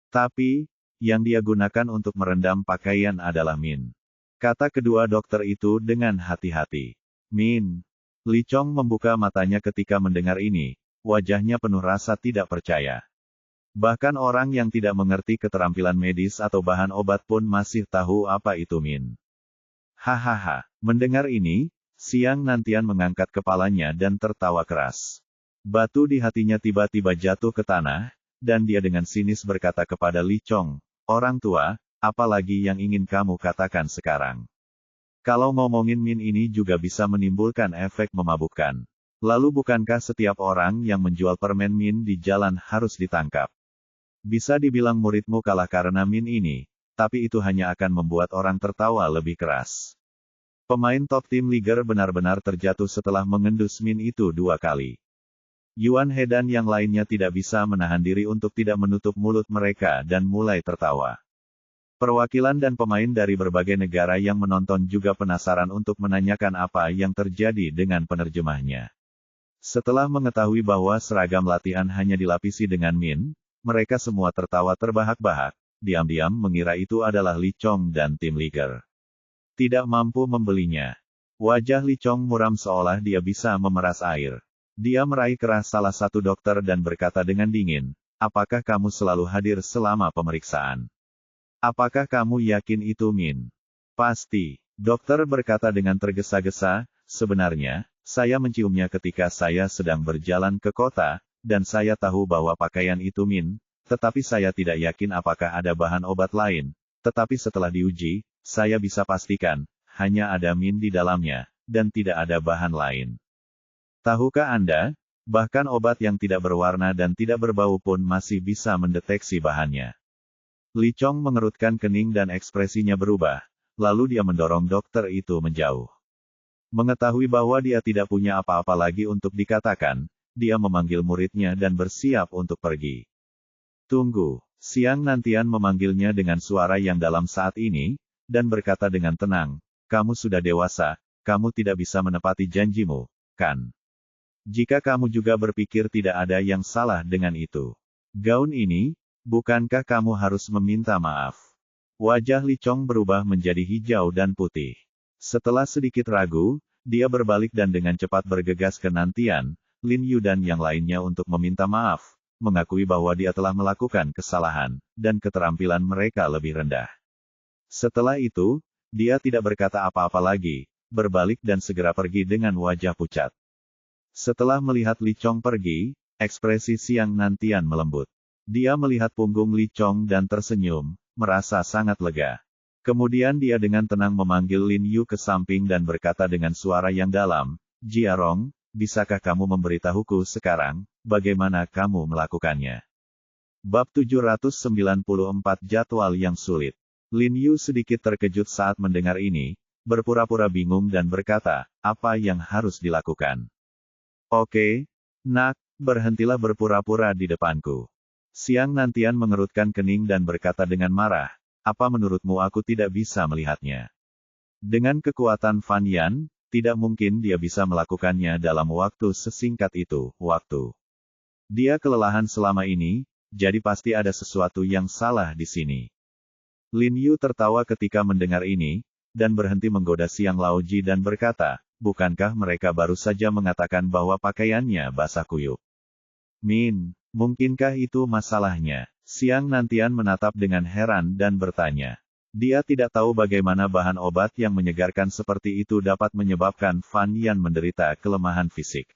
Tapi, yang dia gunakan untuk merendam pakaian adalah min. Kata kedua dokter itu dengan hati-hati. Min. Li Chong membuka matanya ketika mendengar ini, wajahnya penuh rasa tidak percaya. Bahkan orang yang tidak mengerti keterampilan medis atau bahan obat pun masih tahu apa itu Min. Hahaha. Mendengar ini, Xiang Nantian mengangkat kepalanya dan tertawa keras. Batu di hatinya tiba-tiba jatuh ke tanah, dan dia dengan sinis berkata kepada Li Chong, "Orang tua, apalagi yang ingin kamu katakan sekarang? Kalau ngomongin Min ini juga bisa menimbulkan efek memabukkan. Lalu bukankah setiap orang yang menjual permen Min di jalan harus ditangkap? Bisa dibilang muridmu kalah karena Min ini, tapi itu hanya akan membuat orang tertawa lebih keras." Pemain top tim Liger benar-benar terjatuh setelah mengendus Min itu 2 kali. Yuan He dan yang lainnya tidak bisa menahan diri untuk tidak menutup mulut mereka dan mulai tertawa. Perwakilan dan pemain dari berbagai negara yang menonton juga penasaran untuk menanyakan apa yang terjadi dengan penerjemahnya. Setelah mengetahui bahwa seragam latihan hanya dilapisi dengan Min, mereka semua tertawa terbahak-bahak, diam-diam mengira itu adalah Li Chong dan tim Liger. Tidak mampu membelinya. Wajah Li Chong muram seolah dia bisa memeras air. Dia meraih keras salah satu dokter dan berkata dengan dingin, "Apakah kamu selalu hadir selama pemeriksaan? Apakah kamu yakin itu Min?" "Pasti," dokter berkata dengan tergesa-gesa, "sebenarnya, saya menciumnya ketika saya sedang berjalan ke kota, dan saya tahu bahwa pakaian itu Min, tetapi saya tidak yakin apakah ada bahan obat lain, tetapi setelah diuji, saya bisa pastikan, hanya ada Min di dalamnya, dan tidak ada bahan lain. Tahukah Anda, bahkan obat yang tidak berwarna dan tidak berbau pun masih bisa mendeteksi bahannya." Li Chong mengerutkan kening dan ekspresinya berubah, lalu dia mendorong dokter itu menjauh. Mengetahui bahwa dia tidak punya apa-apa lagi untuk dikatakan, dia memanggil muridnya dan bersiap untuk pergi. "Tunggu," Xiang Nantian memanggilnya dengan suara yang dalam saat ini, dan berkata dengan tenang, "Kamu sudah dewasa, kamu tidak bisa menepati janjimu, kan? Jika kamu juga berpikir tidak ada yang salah dengan itu. Gaun ini, bukankah kamu harus meminta maaf?" Wajah Li Chong berubah menjadi hijau dan putih. Setelah sedikit ragu, dia berbalik dan dengan cepat bergegas ke Nantian, Lin Yu dan yang lainnya untuk meminta maaf, mengakui bahwa dia telah melakukan kesalahan, dan keterampilan mereka lebih rendah. Setelah itu, dia tidak berkata apa-apa lagi, berbalik dan segera pergi dengan wajah pucat. Setelah melihat Li Chong pergi, ekspresi Xiang Nantian melembut. Dia melihat punggung Li Chong dan tersenyum, merasa sangat lega. Kemudian dia dengan tenang memanggil Lin Yu ke samping dan berkata dengan suara yang dalam, "Jiarong, bisakah kamu memberitahuku sekarang, bagaimana kamu melakukannya?" Bab 794 Jadwal yang sulit. Lin Yu sedikit terkejut saat mendengar ini, berpura-pura bingung dan berkata, "Apa yang harus dilakukan?" "Oke, nak, berhentilah berpura-pura di depanku." Xiang Nantian mengerutkan kening dan berkata dengan marah, "Apa menurutmu aku tidak bisa melihatnya? Dengan kekuatan Fan Yan, tidak mungkin dia bisa melakukannya dalam waktu sesingkat itu, waktu. Dia kelelahan selama ini, jadi pasti ada sesuatu yang salah di sini." Lin Yu tertawa ketika mendengar ini, dan berhenti menggoda Xiang Laoji dan berkata, "Bukankah mereka baru saja mengatakan bahwa pakaiannya basah kuyup? Min, mungkinkah itu masalahnya?" Xiang Nantian menatap dengan heran dan bertanya. Dia tidak tahu bagaimana bahan obat yang menyegarkan seperti itu dapat menyebabkan Fan Yan menderita kelemahan fisik.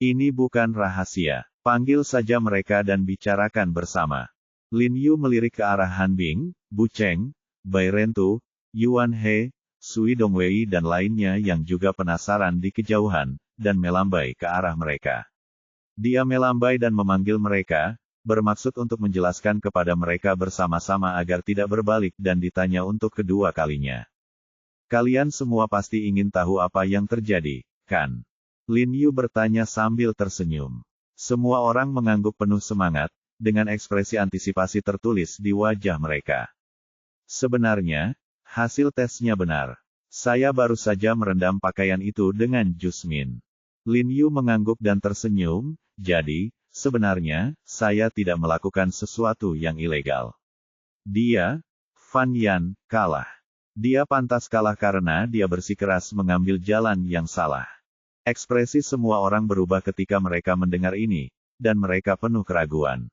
"Ini bukan rahasia. Panggil saja mereka dan bicarakan bersama." Lin Yu melirik ke arah Han Bing, Bu Cheng, Bai Rentu, Yuan He, Sui Dongwei dan lainnya yang juga penasaran di kejauhan, dan melambai ke arah mereka. Dia melambai dan memanggil mereka, bermaksud untuk menjelaskan kepada mereka bersama-sama agar tidak berbalik dan ditanya untuk kedua kalinya. "Kalian semua pasti ingin tahu apa yang terjadi, kan?" Lin Yu bertanya sambil tersenyum. Semua orang mengangguk penuh semangat, dengan ekspresi antisipasi tertulis di wajah mereka. "Sebenarnya, hasil tesnya benar. Saya baru saja merendam pakaian itu dengan jus Min." Lin Yu mengangguk dan tersenyum, "Jadi, sebenarnya, saya tidak melakukan sesuatu yang ilegal. Dia, Fan Yan, kalah. Dia pantas kalah karena dia bersikeras mengambil jalan yang salah." Ekspresi semua orang berubah ketika mereka mendengar ini, dan mereka penuh keraguan.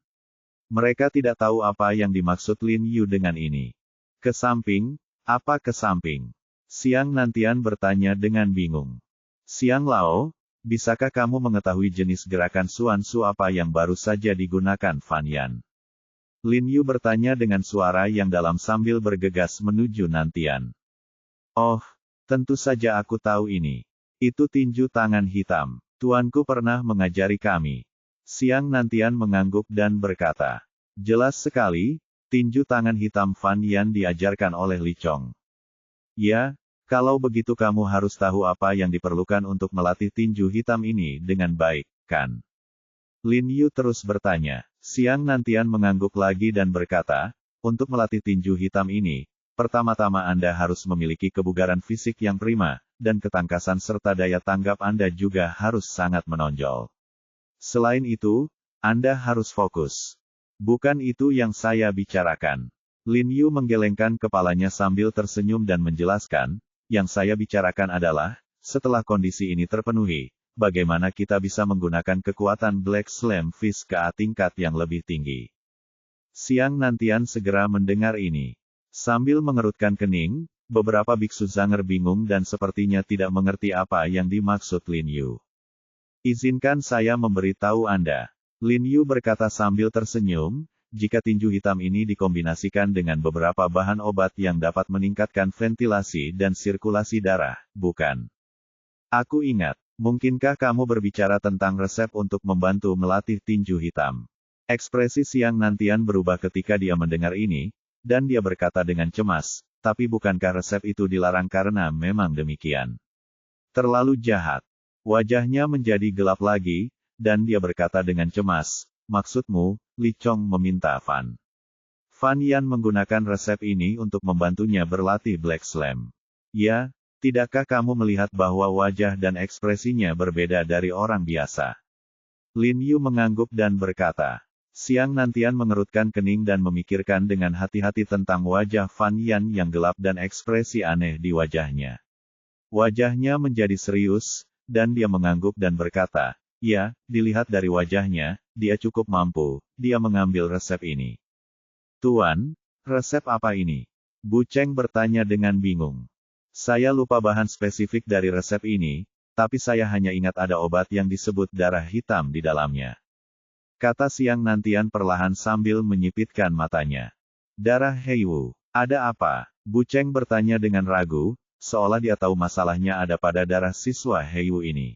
Mereka tidak tahu apa yang dimaksud Lin Yu dengan ini. Ke samping, apa ke samping? Xiang Nantian bertanya dengan bingung. Xiang Lao, bisakah kamu mengetahui jenis gerakan Xuan Su apa yang baru saja digunakan Fan Yan? Lin Yu bertanya dengan suara yang dalam sambil bergegas menuju Nantian. Oh, tentu saja aku tahu ini. Itu tinju tangan hitam. Tuanku pernah mengajari kami. Xiang Nantian mengangguk dan berkata. Jelas sekali, tinju tangan hitam Fan Yan diajarkan oleh Li Chong. Ya, kalau begitu kamu harus tahu apa yang diperlukan untuk melatih tinju hitam ini dengan baik, kan? Lin Yu terus bertanya. Xiang Nantian mengangguk lagi dan berkata, untuk melatih tinju hitam ini, pertama-tama Anda harus memiliki kebugaran fisik yang prima, dan ketangkasan serta daya tanggap Anda juga harus sangat menonjol. Selain itu, Anda harus fokus. Bukan itu yang saya bicarakan. Lin Yu menggelengkan kepalanya sambil tersenyum dan menjelaskan, yang saya bicarakan adalah, setelah kondisi ini terpenuhi, bagaimana kita bisa menggunakan kekuatan Black Slam Fist ke tingkat yang lebih tinggi. Xiang Nantian segera mendengar ini. Sambil mengerutkan kening, beberapa biksu zanger bingung dan sepertinya tidak mengerti apa yang dimaksud Lin Yu. Izinkan saya memberitahu Anda. Lin Yu berkata sambil tersenyum, jika tinju hitam ini dikombinasikan dengan beberapa bahan obat yang dapat meningkatkan ventilasi dan sirkulasi darah, bukan? Aku ingat, mungkinkah kamu berbicara tentang resep untuk membantu melatih tinju hitam? Ekspresi Xiang Nantian berubah ketika dia mendengar ini, dan dia berkata dengan cemas, tapi bukankah resep itu dilarang karena memang demikian? Terlalu jahat. Wajahnya menjadi gelap lagi, dan dia berkata dengan cemas, maksudmu, Li Chong meminta Fan Yan menggunakan resep ini untuk membantunya berlatih Black Slam. Ya, tidakkah kamu melihat bahwa wajah dan ekspresinya berbeda dari orang biasa? Lin Yu mengangguk dan berkata. Xiang Nantian mengerutkan kening dan memikirkan dengan hati-hati tentang wajah Fan Yan yang gelap dan ekspresi aneh di wajahnya. Wajahnya menjadi serius, dan dia mengangguk dan berkata, ya, dilihat dari wajahnya, dia cukup mampu, dia mengambil resep ini. Tuan, resep apa ini? Bu Cheng bertanya dengan bingung. Saya lupa bahan spesifik dari resep ini, tapi saya hanya ingat ada obat yang disebut darah hitam di dalamnya. Kata Xiang Nantian perlahan sambil menyipitkan matanya. Darah Heiwu, ada apa? Bu Cheng bertanya dengan ragu, seolah dia tahu masalahnya ada pada darah siswa Heiwu ini.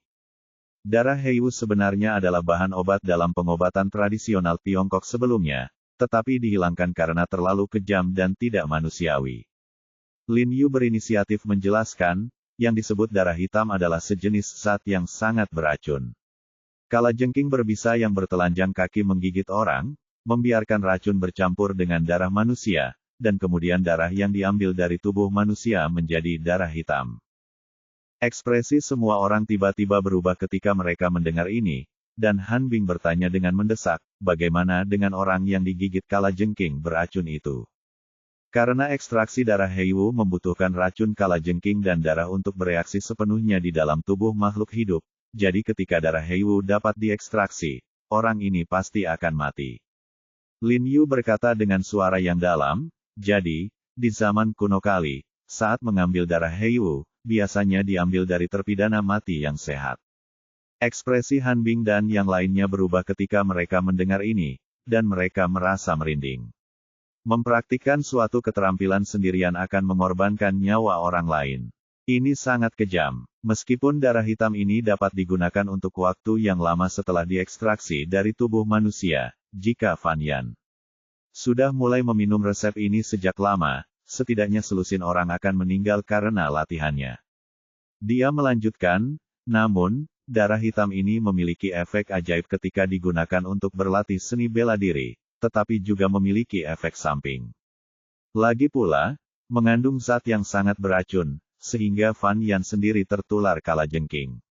Darah Heiwu sebenarnya adalah bahan obat dalam pengobatan tradisional Tiongkok sebelumnya, tetapi dihilangkan karena terlalu kejam dan tidak manusiawi. Lin Yu berinisiatif menjelaskan, yang disebut darah hitam adalah sejenis zat yang sangat beracun. Kalajengking berbisa yang bertelanjang kaki menggigit orang, membiarkan racun bercampur dengan darah manusia, dan kemudian darah yang diambil dari tubuh manusia menjadi darah hitam. Ekspresi semua orang tiba-tiba berubah ketika mereka mendengar ini, dan Han Bing bertanya dengan mendesak, bagaimana dengan orang yang digigit kalajengking beracun itu? Karena ekstraksi darah Heiwu membutuhkan racun kalajengking dan darah untuk bereaksi sepenuhnya di dalam tubuh makhluk hidup, jadi ketika darah Heiwu dapat diekstraksi, orang ini pasti akan mati. Lin Yu berkata dengan suara yang dalam, jadi, di zaman kuno kali, saat mengambil darah Heiwu, biasanya diambil dari terpidana mati yang sehat. Ekspresi Han Bing dan yang lainnya berubah ketika mereka mendengar ini, dan mereka merasa merinding. Mempraktikkan suatu keterampilan sendirian akan mengorbankan nyawa orang lain. Ini sangat kejam. Meskipun darah hitam ini dapat digunakan untuk waktu yang lama setelah diekstraksi dari tubuh manusia, jika Fan Yan sudah mulai meminum resep ini sejak lama, setidaknya selusin orang akan meninggal karena latihannya. Dia melanjutkan, namun, darah hitam ini memiliki efek ajaib ketika digunakan untuk berlatih seni bela diri, tetapi juga memiliki efek samping. Lagi pula, mengandung zat yang sangat beracun, sehingga Fan Yan sendiri tertular kalajengking.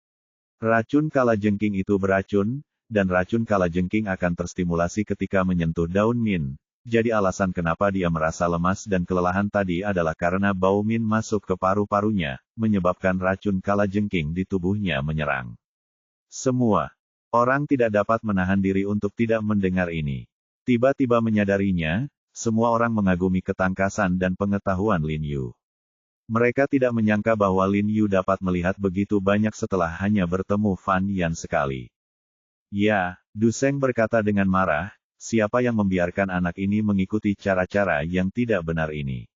Racun kalajengking itu beracun, dan racun kalajengking akan terstimulasi ketika menyentuh daun min, jadi alasan kenapa dia merasa lemas dan kelelahan tadi adalah karena bau min masuk ke paru-parunya, menyebabkan racun kalajengking di tubuhnya menyerang. Semua orang tidak dapat menahan diri untuk tidak mendengar ini. Tiba-tiba menyadarinya, semua orang mengagumi ketangkasan dan pengetahuan Lin Yu. Mereka tidak menyangka bahwa Lin Yu dapat melihat begitu banyak setelah hanya bertemu Fan Yan sekali. Ya, Du Seng berkata dengan marah, siapa yang membiarkan anak ini mengikuti cara-cara yang tidak benar ini?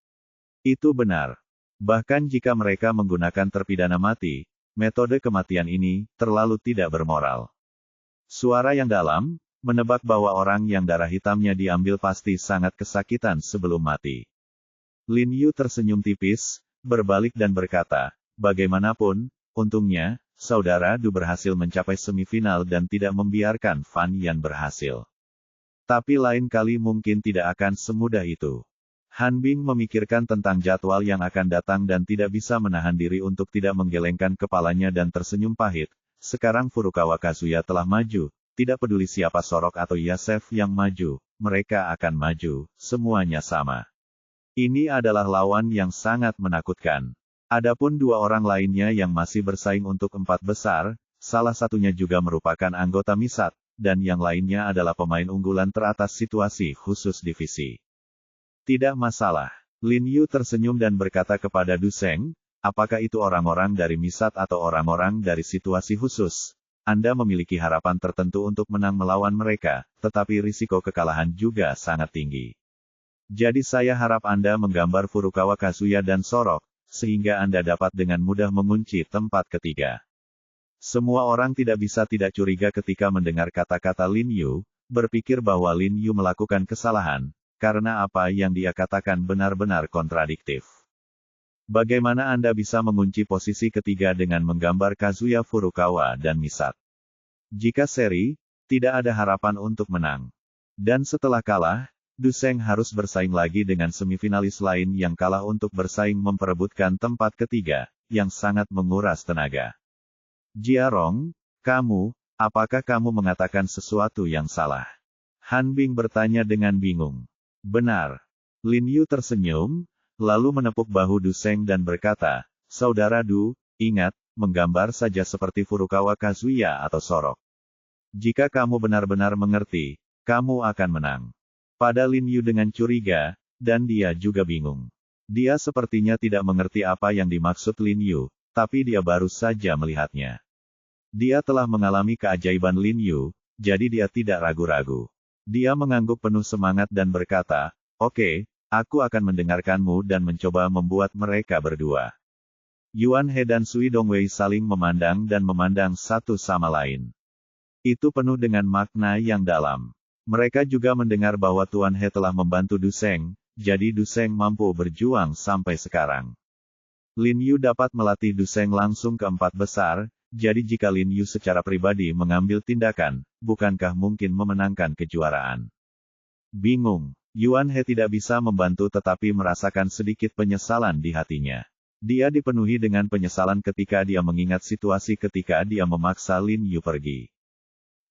Itu benar. Bahkan jika mereka menggunakan terpidana mati, metode kematian ini terlalu tidak bermoral. Suara yang dalam menebak bahwa orang yang darah hitamnya diambil pasti sangat kesakitan sebelum mati. Lin Yu tersenyum tipis, berbalik dan berkata, bagaimanapun, untungnya, saudara Du berhasil mencapai semifinal dan tidak membiarkan Fan Yan berhasil. Tapi lain kali mungkin tidak akan semudah itu. Han Bing memikirkan tentang jadwal yang akan datang dan tidak bisa menahan diri untuk tidak menggelengkan kepalanya dan tersenyum pahit. Sekarang Furukawa Kazuya telah maju, tidak peduli siapa Sorok atau Yasef yang maju, mereka akan maju, semuanya sama. Ini adalah lawan yang sangat menakutkan. Adapun dua orang lainnya yang masih bersaing untuk 4 besar, salah satunya juga merupakan anggota MISAT, dan yang lainnya adalah pemain unggulan teratas situasi khusus divisi. Tidak masalah. Lin Yu tersenyum dan berkata kepada Du Seng, apakah itu orang-orang dari MISAT atau orang-orang dari situasi khusus? Anda memiliki harapan tertentu untuk menang melawan mereka, tetapi risiko kekalahan juga sangat tinggi. Jadi saya harap Anda menggambar Furukawa Kazuya dan Sorok, sehingga Anda dapat dengan mudah mengunci tempat ketiga. Semua orang tidak bisa tidak curiga ketika mendengar kata-kata Lin Yu, berpikir bahwa Lin Yu melakukan kesalahan, karena apa yang dia katakan benar-benar kontradiktif. Bagaimana Anda bisa mengunci posisi ketiga dengan menggambar Kazuya Furukawa dan MISAT? Jika seri, tidak ada harapan untuk menang. Dan setelah kalah, Du Seng harus bersaing lagi dengan semifinalis lain yang kalah untuk bersaing memperebutkan tempat ketiga, yang sangat menguras tenaga. Jiarong, kamu, apakah kamu mengatakan sesuatu yang salah? Han Bing bertanya dengan bingung. Benar. Lin Yu tersenyum, lalu menepuk bahu Du Seng dan berkata, Saudara Du, ingat, menggambar saja seperti Furukawa Kazuya atau Sorok. Jika kamu benar-benar mengerti, kamu akan menang. Pada Lin Yu dengan curiga, dan dia juga bingung. Dia sepertinya tidak mengerti apa yang dimaksud Lin Yu, tapi dia baru saja melihatnya. Dia telah mengalami keajaiban Lin Yu, jadi dia tidak ragu-ragu. Dia mengangguk penuh semangat dan berkata, oke, aku akan mendengarkanmu dan mencoba membuat mereka berdua. Yuan He dan Sui Dongwei saling memandang dan memandang satu sama lain. Itu penuh dengan makna yang dalam. Mereka juga mendengar bahwa Tuan He telah membantu Du Seng, jadi Du Seng mampu berjuang sampai sekarang. Lin Yu dapat melatih Du Seng langsung ke 4 besar, jadi jika Lin Yu secara pribadi mengambil tindakan, bukankah mungkin memenangkan kejuaraan? Bingung, Yuan He tidak bisa membantu tetapi merasakan sedikit penyesalan di hatinya. Dia dipenuhi dengan penyesalan ketika dia mengingat situasi ketika dia memaksa Lin Yu pergi.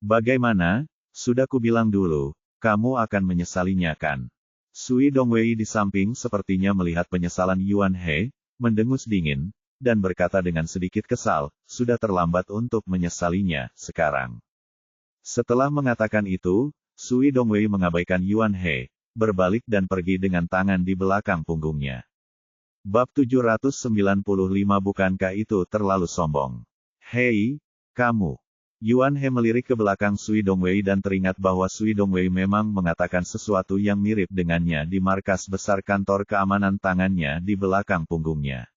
Bagaimana? Sudah kubilang dulu, kamu akan menyesalinya kan? Sui Dongwei di samping sepertinya melihat penyesalan Yuan He, mendengus dingin, dan berkata dengan sedikit kesal, sudah terlambat untuk menyesalinya, sekarang. Setelah mengatakan itu, Sui Dongwei mengabaikan Yuan He, berbalik dan pergi dengan tangan di belakang punggungnya. Bab 795 bukankah itu terlalu sombong? Hei, kamu. Yuan He melirik ke belakang Sui Dongwei dan teringat bahwa Sui Dongwei memang mengatakan sesuatu yang mirip dengannya di markas besar kantor keamanan tangannya di belakang punggungnya.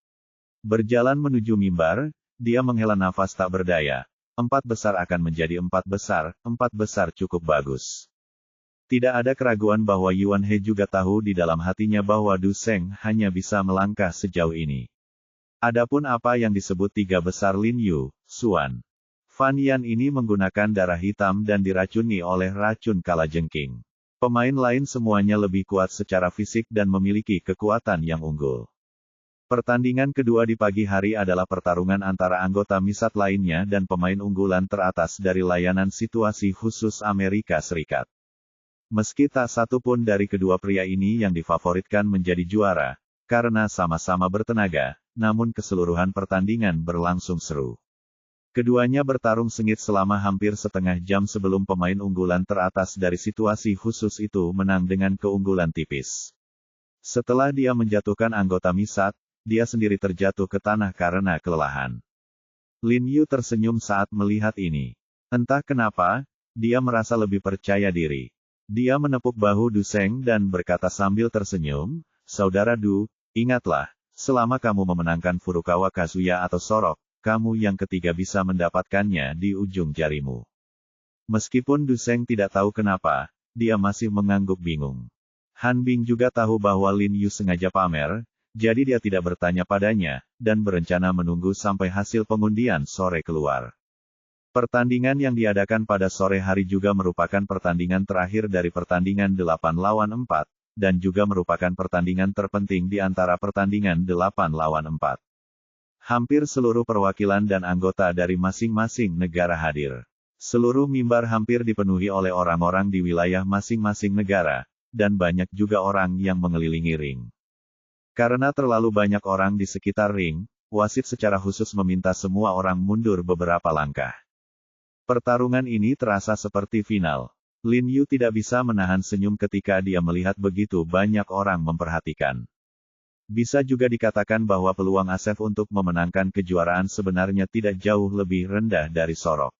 Berjalan menuju mimbar, dia menghela nafas tak berdaya. 4 besar akan menjadi 4 besar, 4 besar cukup bagus. Tidak ada keraguan bahwa Yuan He juga tahu di dalam hatinya bahwa Du Seng hanya bisa melangkah sejauh ini. Adapun apa yang disebut 3 besar Lin Yu, Xuan. Fan Yan ini menggunakan darah hitam dan diracuni oleh racun kalajengking. Pemain lain semuanya lebih kuat secara fisik dan memiliki kekuatan yang unggul. Pertandingan kedua di pagi hari adalah pertarungan antara anggota MISAT lainnya dan pemain unggulan teratas dari layanan situasi khusus Amerika Serikat. Meski tak satu pun dari kedua pria ini yang difavoritkan menjadi juara, karena sama-sama bertenaga, namun keseluruhan pertandingan berlangsung seru. Keduanya bertarung sengit selama hampir setengah jam sebelum pemain unggulan teratas dari situasi khusus itu menang dengan keunggulan tipis. Setelah dia menjatuhkan anggota Misat, dia sendiri terjatuh ke tanah karena kelelahan. Lin Yu tersenyum saat melihat ini. Entah kenapa, dia merasa lebih percaya diri. Dia menepuk bahu Du Seng dan berkata sambil tersenyum, "Saudara Du, ingatlah, selama kamu memenangkan Furukawa Kazuya atau Sorok, kamu yang ketiga bisa mendapatkannya di ujung jarimu." Meskipun Du Seng tidak tahu kenapa, dia masih mengangguk bingung. Han Bing juga tahu bahwa Lin Yu sengaja pamer, jadi dia tidak bertanya padanya, dan berencana menunggu sampai hasil pengundian sore keluar. Pertandingan yang diadakan pada sore hari juga merupakan pertandingan terakhir dari pertandingan 8 lawan 4, dan juga merupakan pertandingan terpenting di antara pertandingan 8 lawan 4. Hampir seluruh perwakilan dan anggota dari masing-masing negara hadir. Seluruh mimbar hampir dipenuhi oleh orang-orang di wilayah masing-masing negara, dan banyak juga orang yang mengelilingi ring. Karena terlalu banyak orang di sekitar ring, wasit secara khusus meminta semua orang mundur beberapa langkah. Pertarungan ini terasa seperti final. Lin Yu tidak bisa menahan senyum ketika dia melihat begitu banyak orang memperhatikan. Bisa juga dikatakan bahwa peluang Asef untuk memenangkan kejuaraan sebenarnya tidak jauh lebih rendah dari Sorok.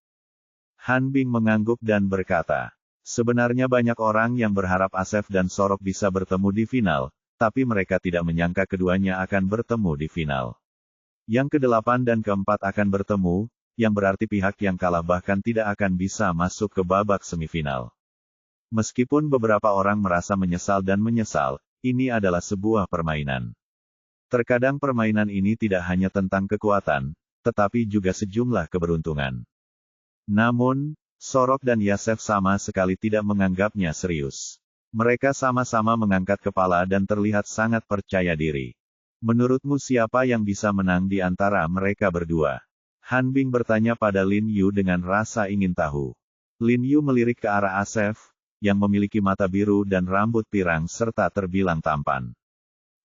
Han Bing mengangguk dan berkata, sebenarnya banyak orang yang berharap Asef dan Sorok bisa bertemu di final, tapi mereka tidak menyangka keduanya akan bertemu di final. Yang ke-8 dan ke-4 akan bertemu, yang berarti pihak yang kalah bahkan tidak akan bisa masuk ke babak semifinal. Meskipun beberapa orang merasa menyesal dan menyesal, ini adalah sebuah permainan. Terkadang permainan ini tidak hanya tentang kekuatan, tetapi juga sejumlah keberuntungan. Namun, Sorok dan Yasef sama sekali tidak menganggapnya serius. Mereka sama-sama mengangkat kepala dan terlihat sangat percaya diri. Menurutmu siapa yang bisa menang di antara mereka berdua? Han Bing bertanya pada Lin Yu dengan rasa ingin tahu. Lin Yu melirik ke arah Asef, yang memiliki mata biru dan rambut pirang serta terbilang tampan.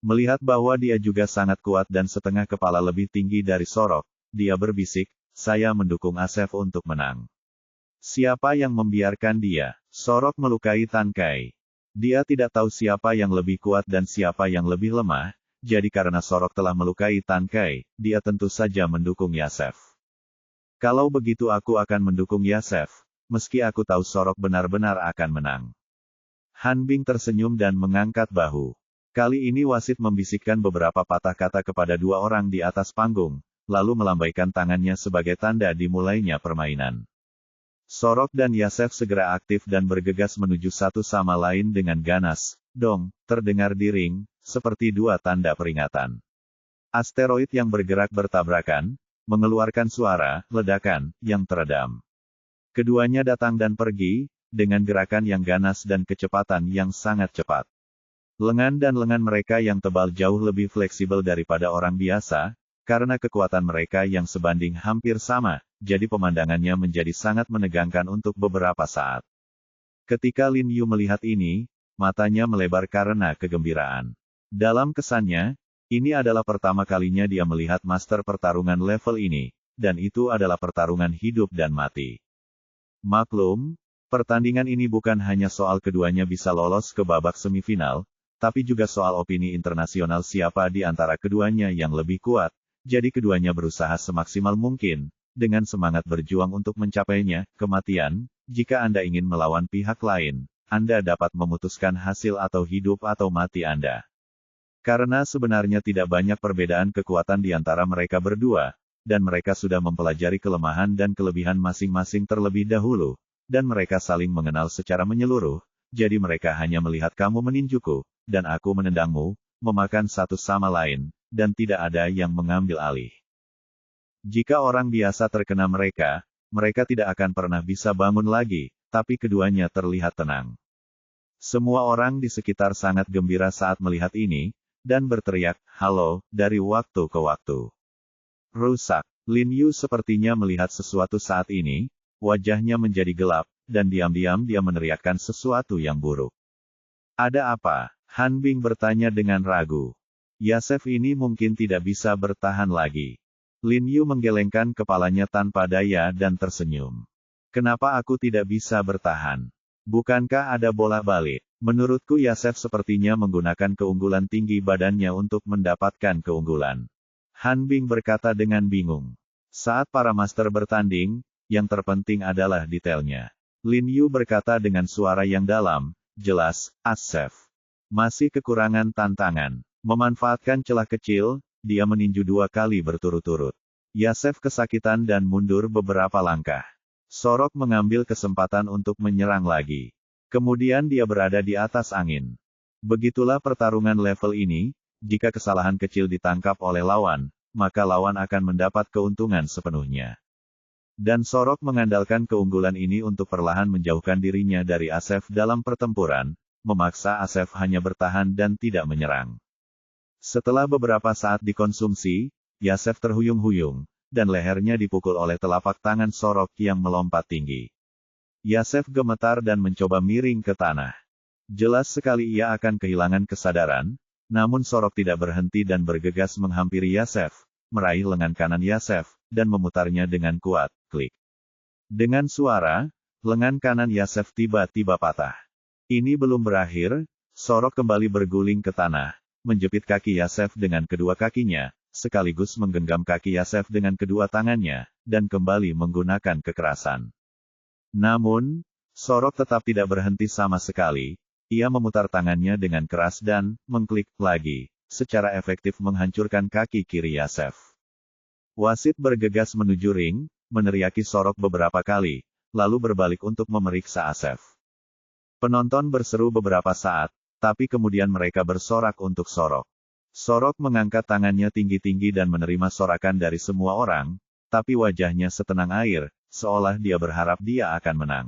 Melihat bahwa dia juga sangat kuat dan setengah kepala lebih tinggi dari Sorok, dia berbisik, saya mendukung Asef untuk menang. Siapa yang membiarkan dia? Sorok melukai Tan Kai. Dia tidak tahu siapa yang lebih kuat dan siapa yang lebih lemah, jadi karena Sorok telah melukai Tan Kai, dia tentu saja mendukung Yasef. Kalau begitu aku akan mendukung Yasef, meski aku tahu Sorok benar-benar akan menang. Han Bing tersenyum dan mengangkat bahu. Kali ini wasit membisikkan beberapa patah kata kepada dua orang di atas panggung, lalu melambaikan tangannya sebagai tanda dimulainya permainan. Sorok dan Yasef segera aktif dan bergegas menuju satu sama lain dengan ganas. Dong, terdengar di ring, seperti dua tanda peringatan. Asteroid yang bergerak bertabrakan, mengeluarkan suara ledakan yang teredam. Keduanya datang dan pergi, dengan gerakan yang ganas dan kecepatan yang sangat cepat. Lengan dan lengan mereka yang tebal jauh lebih fleksibel daripada orang biasa, karena kekuatan mereka yang sebanding hampir sama, jadi pemandangannya menjadi sangat menegangkan untuk beberapa saat. Ketika Lin Yu melihat ini, matanya melebar karena kegembiraan. Dalam kesannya, ini adalah pertama kalinya dia melihat master pertarungan level ini, dan itu adalah pertarungan hidup dan mati. Maklum, pertandingan ini bukan hanya soal keduanya bisa lolos ke babak semifinal, tapi juga soal opini internasional siapa di antara keduanya yang lebih kuat, jadi keduanya berusaha semaksimal mungkin, dengan semangat berjuang untuk mencapainya, kematian. Jika Anda ingin melawan pihak lain, Anda dapat memutuskan hasil atau hidup atau mati Anda. Karena sebenarnya tidak banyak perbedaan kekuatan di antara mereka berdua, dan mereka sudah mempelajari kelemahan dan kelebihan masing-masing terlebih dahulu, dan mereka saling mengenal secara menyeluruh, jadi mereka hanya melihat kamu meninjuku, dan aku menendangmu, memakan satu sama lain, dan tidak ada yang mengambil alih. Jika orang biasa terkena mereka, mereka tidak akan pernah bisa bangun lagi, tapi keduanya terlihat tenang. Semua orang di sekitar sangat gembira saat melihat ini, dan berteriak, halo, dari waktu ke waktu. Rusak. Lin Yu sepertinya melihat sesuatu saat ini, wajahnya menjadi gelap, dan diam-diam dia meneriakkan sesuatu yang buruk. Ada apa? Han Bing bertanya dengan ragu. Yasef ini mungkin tidak bisa bertahan lagi. Lin Yu menggelengkan kepalanya tanpa daya dan tersenyum. Kenapa aku tidak bisa bertahan? Bukankah ada bola balik? Menurutku Yasef sepertinya menggunakan keunggulan tinggi badannya untuk mendapatkan keunggulan. Han Bing berkata dengan bingung. Saat para master bertanding, yang terpenting adalah detailnya. Lin Yu berkata dengan suara yang dalam, jelas, Yasef masih kekurangan tantangan. Memanfaatkan celah kecil, dia meninju 2 kali berturut-turut. Yasef kesakitan dan mundur beberapa langkah. Sorok mengambil kesempatan untuk menyerang lagi. Kemudian dia berada di atas angin. Begitulah pertarungan level ini, jika kesalahan kecil ditangkap oleh lawan, maka lawan akan mendapat keuntungan sepenuhnya. Dan Sorok mengandalkan keunggulan ini untuk perlahan menjauhkan dirinya dari Yasef dalam pertempuran, memaksa Yasef hanya bertahan dan tidak menyerang. Setelah beberapa saat dikonsumsi, Yasef terhuyung-huyung, dan lehernya dipukul oleh telapak tangan Sorok yang melompat tinggi. Yasef gemetar dan mencoba miring ke tanah. Jelas sekali ia akan kehilangan kesadaran, namun Sorok tidak berhenti dan bergegas menghampiri Yasef, meraih lengan kanan Yasef, dan memutarnya dengan kuat, klik. Dengan suara, lengan kanan Yasef tiba-tiba patah. Ini belum berakhir, Sorok kembali berguling ke tanah, menjepit kaki Yasef dengan kedua kakinya, sekaligus menggenggam kaki Yasef dengan kedua tangannya, dan kembali menggunakan kekerasan. Namun, Sorok tetap tidak berhenti sama sekali, ia memutar tangannya dengan keras dan mengklik lagi, secara efektif menghancurkan kaki kiri Yasef. Wasit bergegas menuju ring, meneriaki Sorok beberapa kali, lalu berbalik untuk memeriksa Yasef. Penonton berseru beberapa saat, tapi kemudian mereka bersorak untuk Sorok. Sorok mengangkat tangannya tinggi-tinggi dan menerima sorakan dari semua orang, tapi wajahnya setenang air, seolah dia berharap dia akan menang.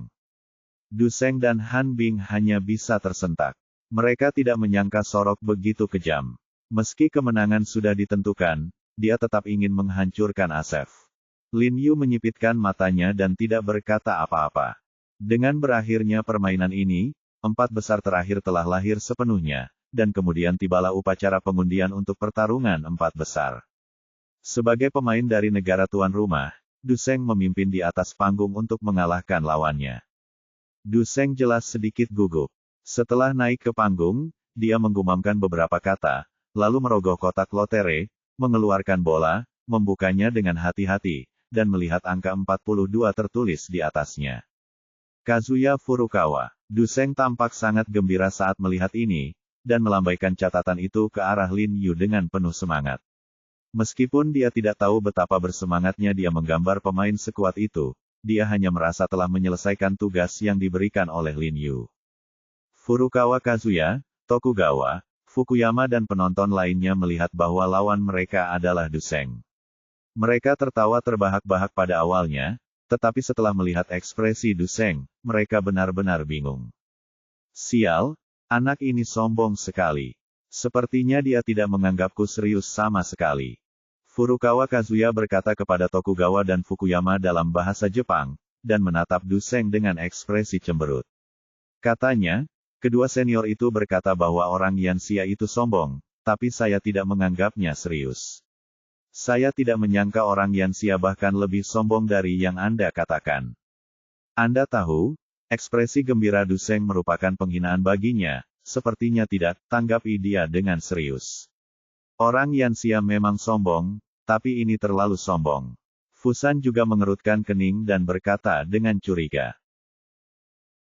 Du Sheng dan Han Bing hanya bisa tersentak. Mereka tidak menyangka Sorok begitu kejam. Meski kemenangan sudah ditentukan, dia tetap ingin menghancurkan Yasef. Lin Yu menyipitkan matanya dan tidak berkata apa-apa. Dengan berakhirnya permainan ini, 4 besar terakhir telah lahir sepenuhnya, dan kemudian tibalah upacara pengundian untuk pertarungan 4 besar. Sebagai pemain dari negara tuan rumah, Du Sheng memimpin di atas panggung untuk mengalahkan lawannya. Du Sheng jelas sedikit gugup. Setelah naik ke panggung, dia menggumamkan beberapa kata, lalu merogoh kotak lotere, mengeluarkan bola, membukanya dengan hati-hati, dan melihat angka 42 tertulis di atasnya. Kazuya Furukawa. Du Sheng tampak sangat gembira saat melihat ini, dan melambaikan catatan itu ke arah Lin Yu dengan penuh semangat. Meskipun dia tidak tahu betapa bersemangatnya dia menggambar pemain sekuat itu, dia hanya merasa telah menyelesaikan tugas yang diberikan oleh Lin Yu. Furukawa Kazuya, Tokugawa, Fukuyama dan penonton lainnya melihat bahwa lawan mereka adalah Du Sheng. Mereka tertawa terbahak-bahak pada awalnya, tetapi setelah melihat ekspresi Du Sheng, mereka benar-benar bingung. Sial, anak ini sombong sekali. Sepertinya dia tidak menganggapku serius sama sekali. Furukawa Kazuya berkata kepada Tokugawa dan Fukuyama dalam bahasa Jepang, dan menatap Du Sheng dengan ekspresi cemberut. Katanya, kedua senior itu berkata bahwa orang Yanxia itu sombong, tapi saya tidak menganggapnya serius. Saya tidak menyangka orang Yanxia bahkan lebih sombong dari yang Anda katakan. Anda tahu, ekspresi gembira Du Sheng merupakan penghinaan baginya, sepertinya tidak, tanggapi dia dengan serius. Orang Yanxia memang sombong, tapi ini terlalu sombong. Fusan juga mengerutkan kening dan berkata dengan curiga.